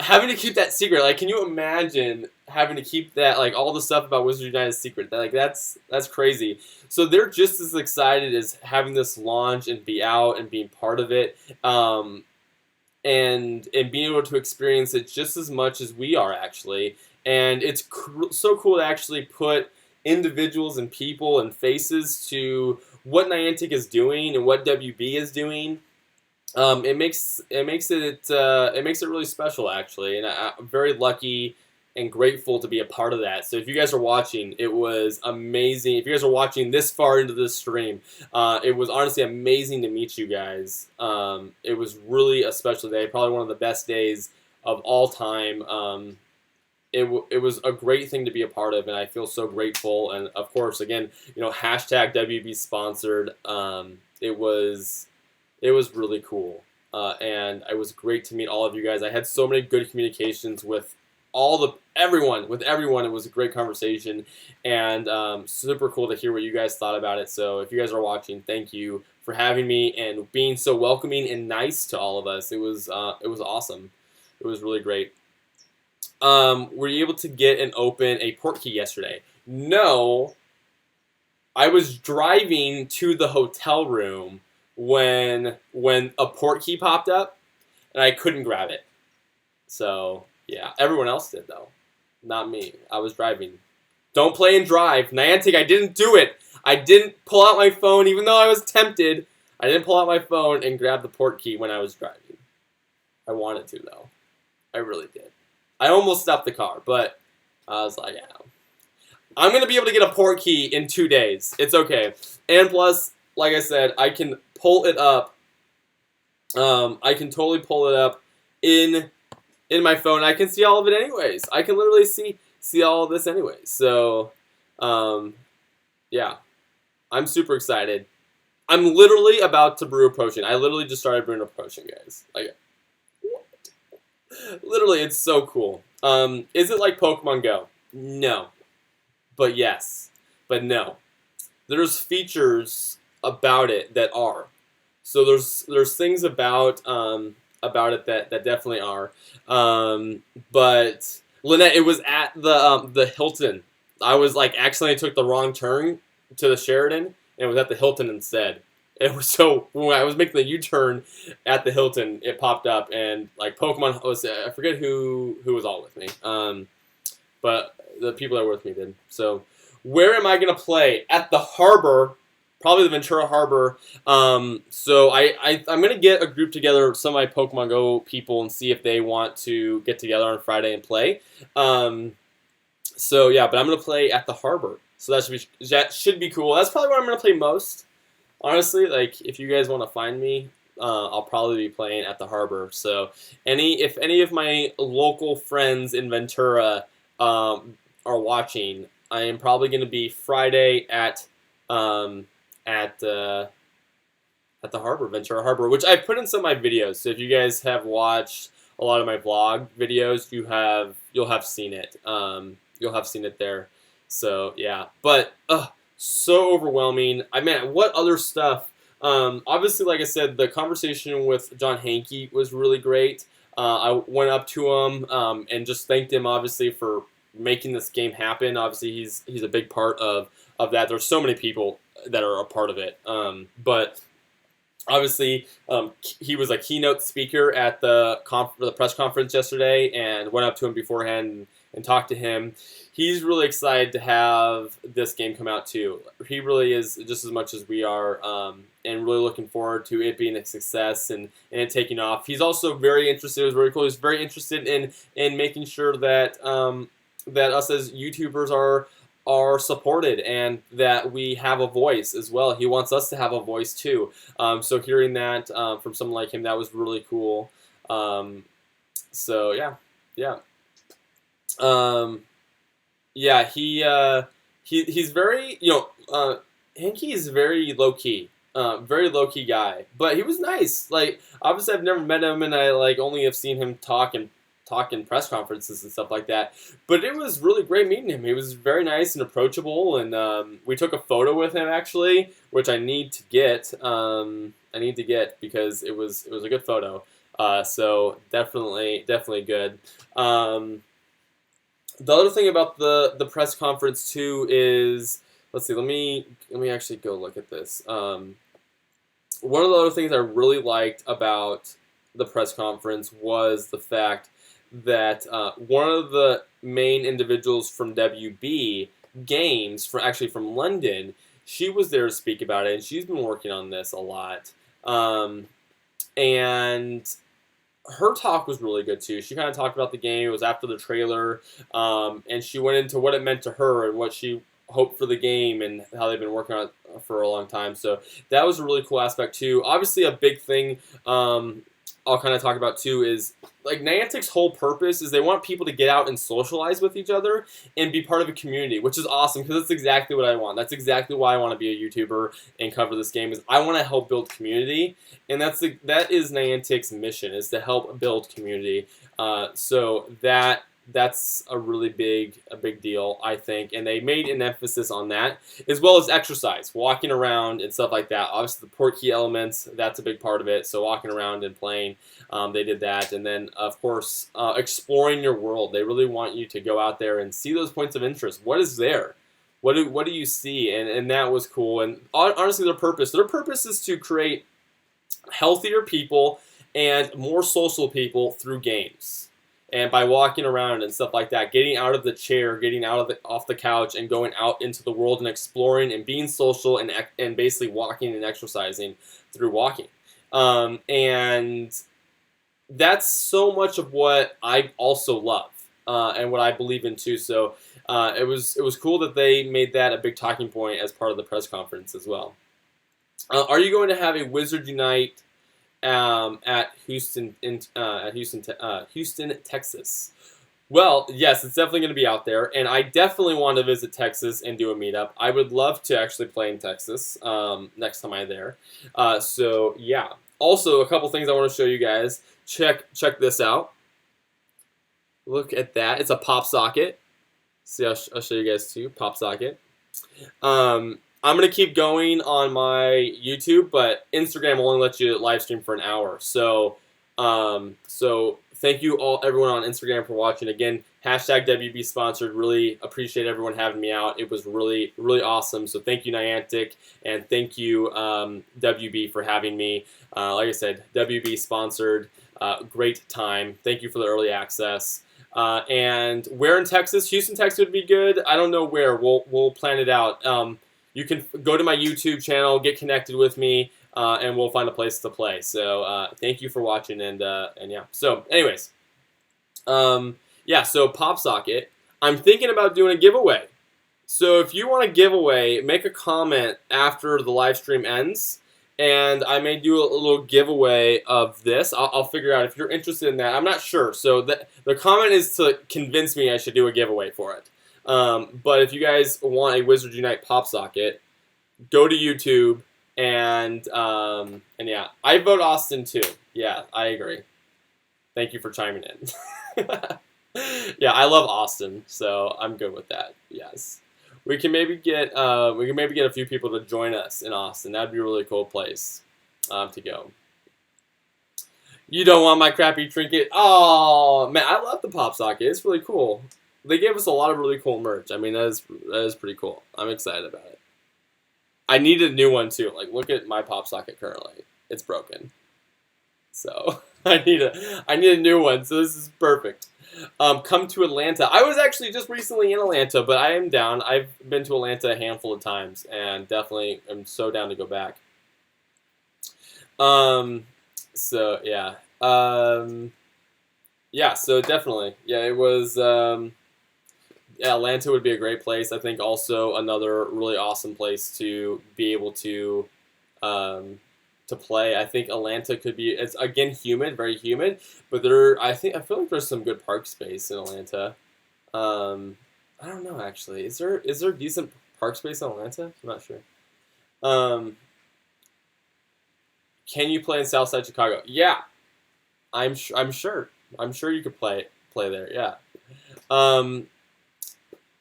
having to keep that secret. Like, can you imagine having to keep that, like, all the stuff about Wizards United secret? Like, that's crazy. So they're just as excited as having this launch and be out and being part of it, and being able to experience it just as much as we are, actually. And it's so cool to actually put individuals and people and faces to what Niantic is doing and what WB is doing. It makes it really special, actually, and I'm very lucky and grateful to be a part of that. So if you guys are watching, it was amazing. If you guys are watching this far into this stream, it was honestly amazing to meet you guys. It was really a special day, probably one of the best days of all time. It was a great thing to be a part of, and I feel so grateful. And of course, again, hashtag WB sponsored. It was really cool, and it was great to meet all of you guys. I had so many good communications with everyone. It was a great conversation, and super cool to hear what you guys thought about it. So if you guys are watching, thank you for having me and being so welcoming and nice to all of us. It was awesome. It was really great. were you able to get and open a port key yesterday? No. I was driving to the hotel room when a port key popped up, and I couldn't grab it. So, yeah. Everyone else did, though. Not me. I was driving. Don't play and drive. Niantic, I didn't do it. I didn't pull out my phone, even though I was tempted. I didn't pull out my phone and grab the port key when I was driving. I wanted to, though. I really did. I almost stopped the car, but I was like, yeah. I'm going to be able to get a port key in 2 days. It's okay. And plus, like I said, I can pull it up. I can totally pull it up in my phone. I can see all of it anyways. I can literally see all of this anyways. So, yeah. I'm super excited. I'm literally about to brew a potion. I literally just started brewing a potion, guys. Like, what? Literally, it's so cool. Is it like Pokemon Go? No. But yes. But no. There's features about it that are. So there's things about it that definitely are. But Lynette, it was at the Hilton. I was like accidentally took the wrong turn to the Sheraton, and it was at the Hilton instead. It was so when I was making the U-turn at the Hilton, it popped up and like Pokemon was I forget who was all with me. But the people that were with me did. So where am I gonna play? At the harbor. Probably the Ventura Harbor. So I'm going to get a group together, some of my Pokemon Go people, and see if they want to get together on Friday and play. So, yeah, but I'm going to play at the harbor. So that should be cool. That's probably where I'm going to play most. Honestly, like, if you guys want to find me, I'll probably be playing at the harbor. So if any of my local friends in Ventura are watching, I am probably going to be Friday at the harbor, Ventura Harbor, which I put in some of my videos. So if you guys have watched a lot of my vlog videos, you'll have seen it. You'll have seen it there. So yeah, but so overwhelming. What other stuff? Obviously, like I said, the conversation with John Hankey was really great. I went up to him and just thanked him, obviously, for making this game happen. Obviously, he's a big part of that. There's so many people that are a part of it. But obviously, he was a keynote speaker at the press conference yesterday, and went up to him beforehand and talked to him. He's really excited to have this game come out too. He really is, just as much as we are, and really looking forward to it being a success and it taking off. He's also very interested. It was very cool. He's very interested in making sure that that us as YouTubers are supported and that we have a voice as well. He wants us to have a voice too. So hearing that from someone like him, that was really cool. So yeah. Yeah, he's very, Hankey is very low key guy, but he was nice. Like, obviously I've never met him, and I only have seen him talk in press conferences and stuff like that. But it was really great meeting him. He was very nice and approachable, and we took a photo with him actually, which I need to get. Because it was a good photo. So definitely good. The other thing about the press conference too is, let's see, let me actually go look at this. One of the other things I really liked about the press conference was the fact that one of the main individuals from WB Games, from London, she was there to speak about it, and she's been working on this a lot. And her talk was really good too. She kind of talked about the game. It was after the trailer, and she went into what it meant to her and what she hoped for the game and how they've been working on it for a long time. So that was a really cool aspect too. Obviously, a big thing I'll kind of talk about too is, like, Niantic's whole purpose is they want people to get out and socialize with each other and be part of a community, which is awesome because that's exactly what I want. That's exactly why I want to be a YouTuber and cover this game, is I want to help build community, and that is Niantic's mission, is to help build community. So that that's a really big deal, I think, and they made an emphasis on that, as well as exercise, walking around and stuff like that. Obviously, the port key elements, that's a big part of it, so walking around and playing, they did that. And then, of course, exploring your world. They really want you to go out there and see those points of interest. What is there? What do you see? And that was cool. And honestly, their purpose is to create healthier people and more social people through games. And by walking around and stuff like that, getting out of the chair, getting off the couch, and going out into the world and exploring and being social and basically walking and exercising through walking. And that's so much of what I also love and what I believe in too. So it was cool that they made that a big talking point as part of the press conference as well. Are you going to have a Wizard Unite at Houston, Houston, Texas? Well, yes, it's definitely going to be out there, and I definitely want to visit Texas and do a meetup. I would love to actually play in Texas next time I'm there. So yeah. Also, a couple things I want to show you guys. Check this out. Look at that. It's a pop socket. See, I'll show you guys too. Pop socket. I'm going to keep going on my YouTube, but Instagram will only let you live stream for an hour. So thank you everyone on Instagram for watching. Again, hashtag WB sponsored. Really appreciate everyone having me out. It was really, really awesome. So thank you, Niantic, and thank you, WB, for having me. Like I said, WB sponsored. Great time. Thank you for the early access. And where in Texas? Houston, Texas would be good. I don't know where. We'll plan it out. You can go to my YouTube channel, get connected with me, and we'll find a place to play. So thank you for watching, and yeah. So anyways, yeah. So Pop Socket, I'm thinking about doing a giveaway. So if you want a giveaway, make a comment after the live stream ends, and I may do a little giveaway of this. I'll figure out if you're interested in that. I'm not sure. So the comment is to convince me I should do a giveaway for it. But if you guys want a Wizard Unite pop socket, go to YouTube and yeah, I vote Austin too. Yeah, I agree. Thank you for chiming in. Yeah, I love Austin, so I'm good with that. Yes, we can maybe get a few people to join us in Austin. That'd be a really cool place to go. You don't want my crappy trinket? Oh man, I love the pop socket. It's really cool. They gave us a lot of really cool merch. I mean, that is pretty cool. I'm excited about it. I need a new one too. Like, look at my pop socket currently. It's broken. So I need a new one. So this is perfect. Come to Atlanta. I was actually just recently in Atlanta, but I am down. I've been to Atlanta a handful of times, and definitely am so down to go back. So yeah. Yeah. So definitely. Yeah. It was. Yeah, Atlanta would be a great place. I think also another really awesome place to be able to play. I think Atlanta could be. It's again humid, very humid, but I feel like there's some good park space in Atlanta. I don't know actually. Is there decent park space in Atlanta? I'm not sure. Can you play in Southside Chicago? Yeah, I'm sure. I'm sure you could play there. Yeah.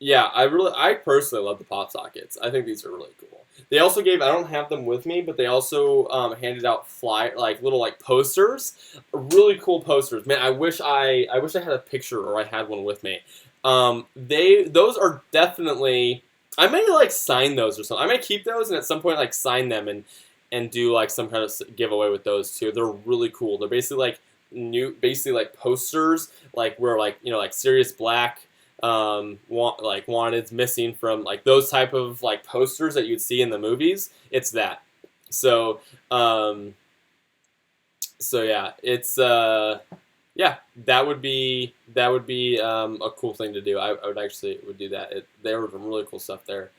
Yeah, I personally love the pop sockets. I think these are really cool. They also I don't have them with me, but they also handed out little posters, really cool posters. Man, I wish I had a picture or I had one with me. Those are definitely. I may sign those or something. I may keep those and at some point sign them and do some kind of giveaway with those too. They're really cool. They're basically posters where Sirius Black. Wanted's missing from those type of posters that you'd see in the movies. It's that. So yeah, it's yeah, that would be a cool thing to do. I would do that. There was some really cool stuff there.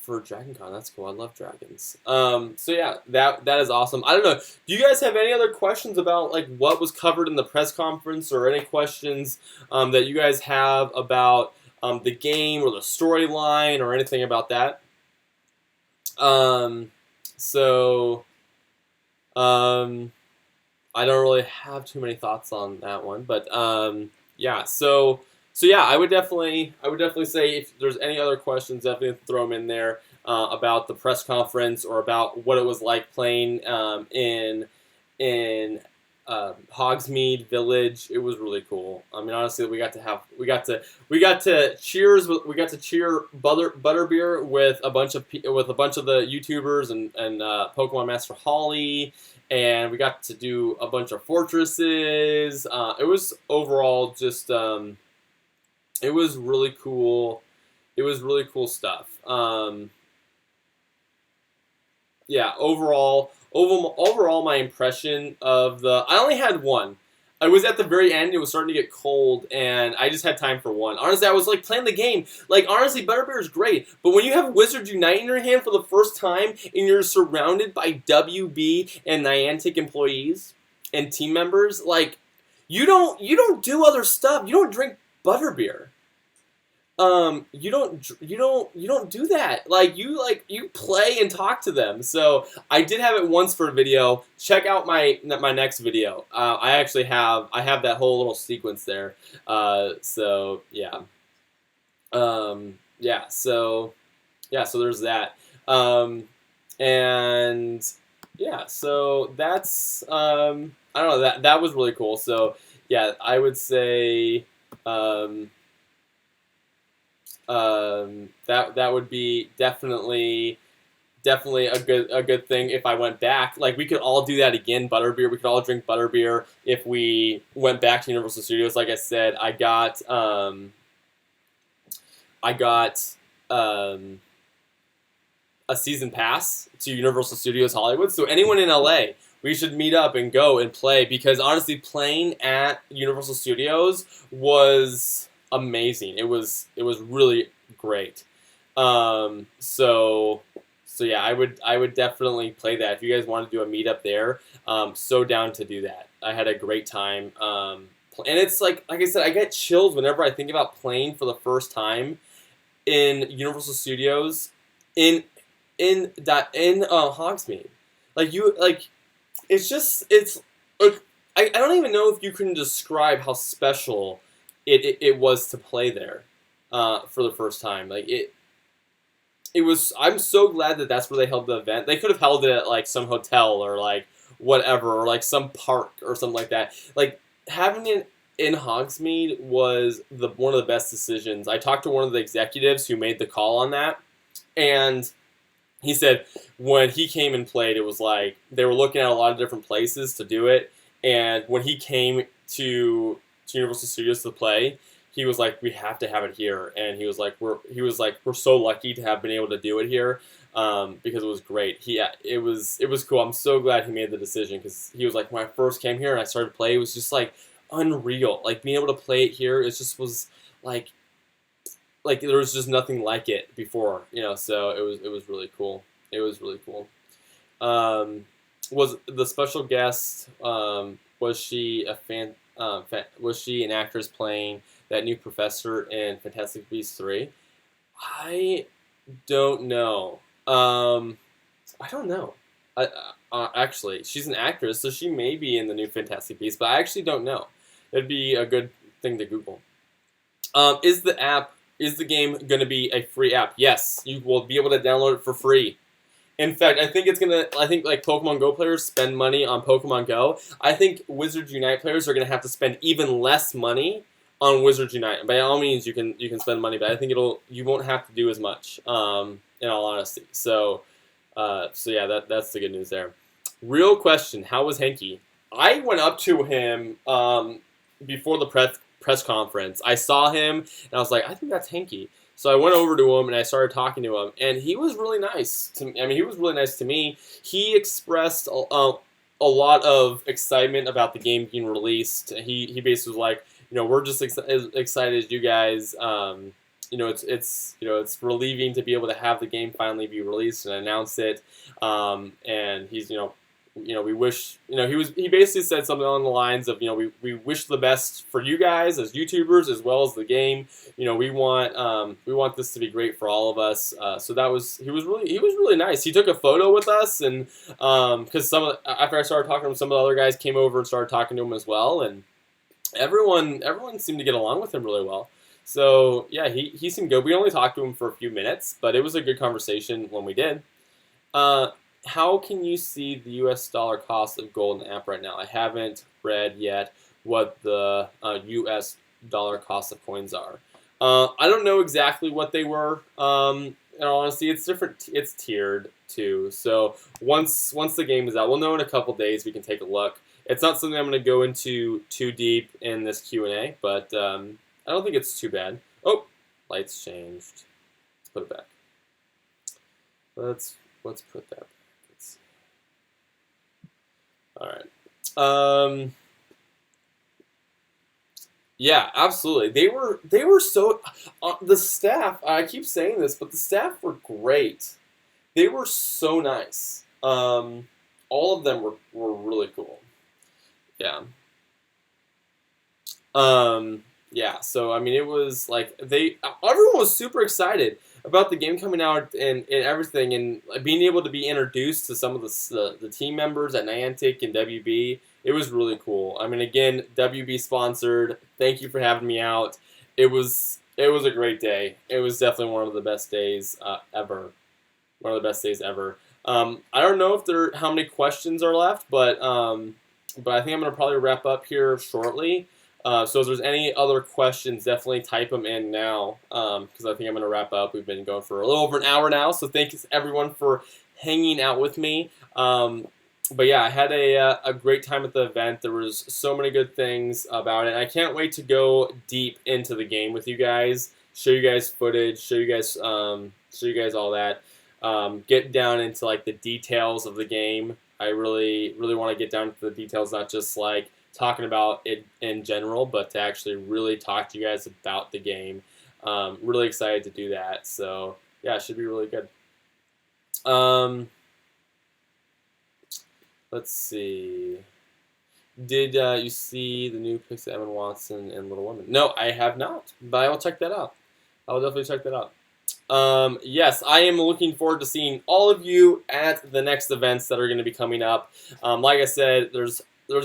For Dragon Con, that's cool. I love dragons. So yeah, that is awesome. I don't know. Do you guys have any other questions about what was covered in the press conference, or any questions that you guys have about the game or the storyline or anything about that? I don't really have too many thoughts on that one, but yeah, so yeah, I would definitely say if there's any other questions, definitely throw them in there about the press conference or about what it was like playing in Hogsmeade Village. It was really cool. I mean, honestly, we got to cheer Butterbeer with a bunch of the YouTubers and Pokemon Master Holly, and we got to do a bunch of fortresses. It was overall just it was really cool. It was really cool stuff. Yeah, overall, my impression of I only had one. I was at the very end. It was starting to get cold, and I just had time for one. Honestly, I was like playing the game. Like honestly, Butterbeer is great, but when you have Wizards Unite in your hand for the first time, and you're surrounded by WB and Niantic employees and team members, like you don't do other stuff. You don't drink Butterbeer. You don't do that. You play and talk to them. So I did have it once for a video. Check out my next video. I have that whole little sequence there. So yeah. Yeah. So there's that. And yeah. So that's I don't know, that was really cool. So yeah, I would say. That would be definitely a good thing if I went back. Like we could all do that again, Butterbeer. We could all drink Butterbeer if we went back to Universal Studios. Like I said, I got a season pass to Universal Studios Hollywood. So anyone in LA, we should meet up and go and play, because honestly, playing at Universal Studios was amazing. It was really great. So yeah, I would definitely play that if you guys want to do a meetup there. So down to do that. I had a great time. And it's like I said, I get chills whenever I think about playing for the first time in Universal Studios in Hogsmeade. It's I don't even know if you can describe how special it was to play there for the first time. It was. I'm so glad that that's where they held the event. They could have held it at like some hotel or like whatever, or like some park or something like that. Like having it in Hogsmeade was one of the best decisions. I talked to one of the executives who made the call on that, and he said when he came and played, it was like they were looking at a lot of different places to do it, and when he came to Universal Studios to play, he was like, we have to have it here, and he was like, we're so lucky to have been able to do it here, because it was great. It was cool. I'm so glad he made the decision, because he was like, when I first came here and I started to play, it was just like unreal. Like being able to play it here, it just was like there was just nothing like it before, So it was really cool. It was really cool. Was the special guest? Was she a fan? Was she an actress playing that new professor in Fantastic Beasts 3? I don't know. I don't know. Actually, she's an actress, so she may be in the new Fantastic Beasts, but I actually don't know. It'd be a good thing to Google. Is the game going to be a free app? Yes, you will be able to download it for free. In fact, I think like Pokemon Go players spend money on Pokemon Go. I think Wizards Unite players are going to have to spend even less money on Wizards Unite. By all means, you can spend money, but I think you won't have to do as much. In all honesty, so yeah, that's the good news there. Real question: how was Henky? I went up to him before the press conference. I saw him and I was like, I think that's Henky. So I went over to him and I started talking to him, and he was really nice to me. I mean, he was really nice to me. He expressed a lot of excitement about the game being released. He basically was like, we're just as excited as you guys. It's relieving to be able to have the game finally be released and announce it. And he's we wish, he basically said something along the lines of, we wish the best for you guys as YouTubers as well as the game. We want this to be great for all of us. So he was really nice. He took a photo with us, and because after I started talking to him, some of the other guys came over and started talking to him as well, and everyone seemed to get along with him really well. So yeah, he seemed good. We only talked to him for a few minutes, but it was a good conversation when we did. Uh, how can you see the U.S. dollar cost of gold in the app right now? I haven't read yet what the U.S. dollar cost of coins are. I don't know exactly what they were. In all honesty, it's different. It's tiered too. So once the game is out, we'll know in a couple days. We can take a look. It's not something I'm going to go into too deep in this Q&A, but I don't think it's too bad. Oh, lights changed. Let's put it back. Let's put that back. Let's see. All right. Yeah, absolutely. They were so the staff. I keep saying this, but the staff were great. They were so nice. All of them were really cool. Yeah. Yeah. So I mean, it was like everyone was super excited about the game coming out and everything, and being able to be introduced to some of the team members at Niantic and WB. It was really cool. I mean, again, WB sponsored. Thank you for having me out. It was a great day. It was definitely one of the best days ever. One of the best days ever. I don't know if how many questions are left, but I think I'm gonna probably wrap up here shortly. So if there's any other questions, definitely type them in now, because I think I'm going to wrap up. We've been going for a little over an hour now, so thanks everyone for hanging out with me. But yeah, I had a great time at the event. There was so many good things about it. I can't wait to go deep into the game with you guys, show you guys footage, show you guys all that, get down into like the details of the game. I really want to get down to the details, not just like talking about it in general, but to actually really talk to you guys about the game. Really excited to do that. So yeah, it should be really good. Let's see. Did you see the new pics of Emma Watson and Little Women? No, I have not, but I will check that out. I will definitely check that out. Yes, I am looking forward to seeing all of you at the next events that are going to be coming up. Like I said, there's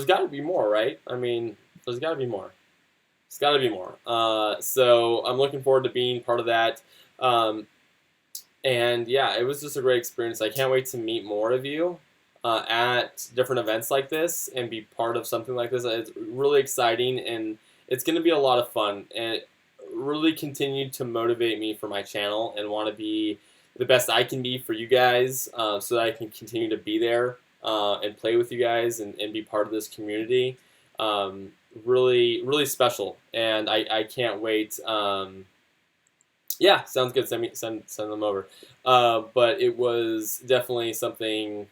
got to be more, right? I mean, there's got to be more. It's got to be more. So I'm looking forward to being part of that. And yeah, it was just a great experience. I can't wait to meet more of you at different events like this and be part of something like this. It's really exciting, and it's going to be a lot of fun. And it really continued to motivate me for my channel and want to be the best I can be for you guys, so that I can continue to be there and play with you guys and be part of this community. Really special, and I can't wait. Yeah, sounds good. Send them over. But it was definitely something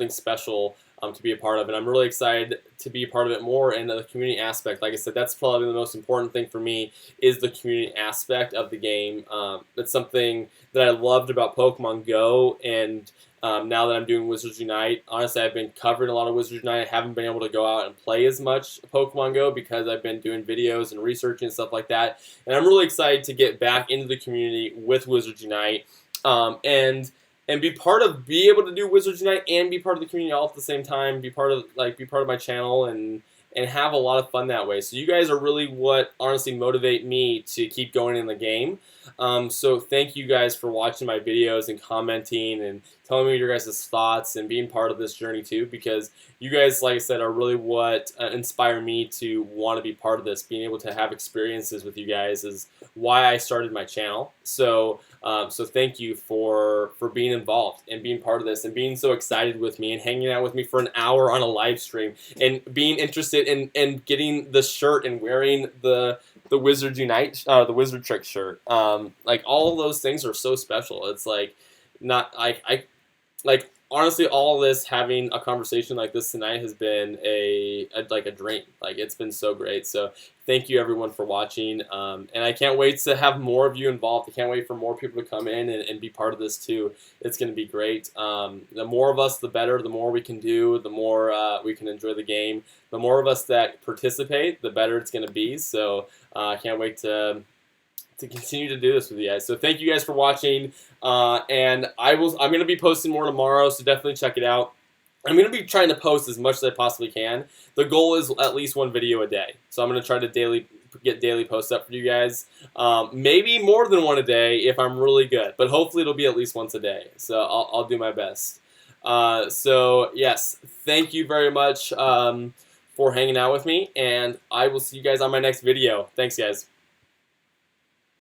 special to be a part of, and I'm really excited to be a part of it more. And the community aspect, like I said, that's probably the most important thing for me, is the community aspect of the game. It's something that I loved about Pokemon Go, and now that I'm doing Wizards Unite, honestly, I've been covering a lot of Wizards Unite. I haven't been able to go out and play as much Pokemon Go because I've been doing videos and researching and stuff like that. And I'm really excited to get back into the community with Wizards Unite, and be able to do Wizards Unite and be part of the community all at the same time. Be part of my channel and have a lot of fun that way. So you guys are really what honestly motivate me to keep going in the game. So thank you guys for watching my videos and commenting and telling me your guys' thoughts and being part of this journey too, because you guys, like I said, are really what inspire me to want to be part of this. Being able to have experiences with you guys is why I started my channel. So so thank you for being involved and being part of this and being so excited with me and hanging out with me for an hour on a live stream and being interested in getting the shirt and wearing the Wizards Unite, the Wizard Trick shirt. Like all of those things are so special. It's like like honestly, all of this, having a conversation like this tonight has been like a dream. Like it's been so great. So thank you everyone for watching. And I can't wait to have more of you involved. I can't wait for more people to come in and be part of this too. It's going to be great. The more of us, the better. The more we can do, the more we can enjoy the game. The more of us that participate, the better it's going to be. So I can't wait to continue to do this with you guys. So thank you guys for watching, and I'm going to be posting more tomorrow, so definitely check it out. I'm going to be trying to post as much as I possibly can. The goal is at least one video a day. So I'm going to try to get daily posts up for you guys. Maybe more than one a day if I'm really good. But hopefully it'll be at least once a day. So I'll do my best. So yes, thank you very much for hanging out with me. And I will see you guys on my next video. Thanks, guys.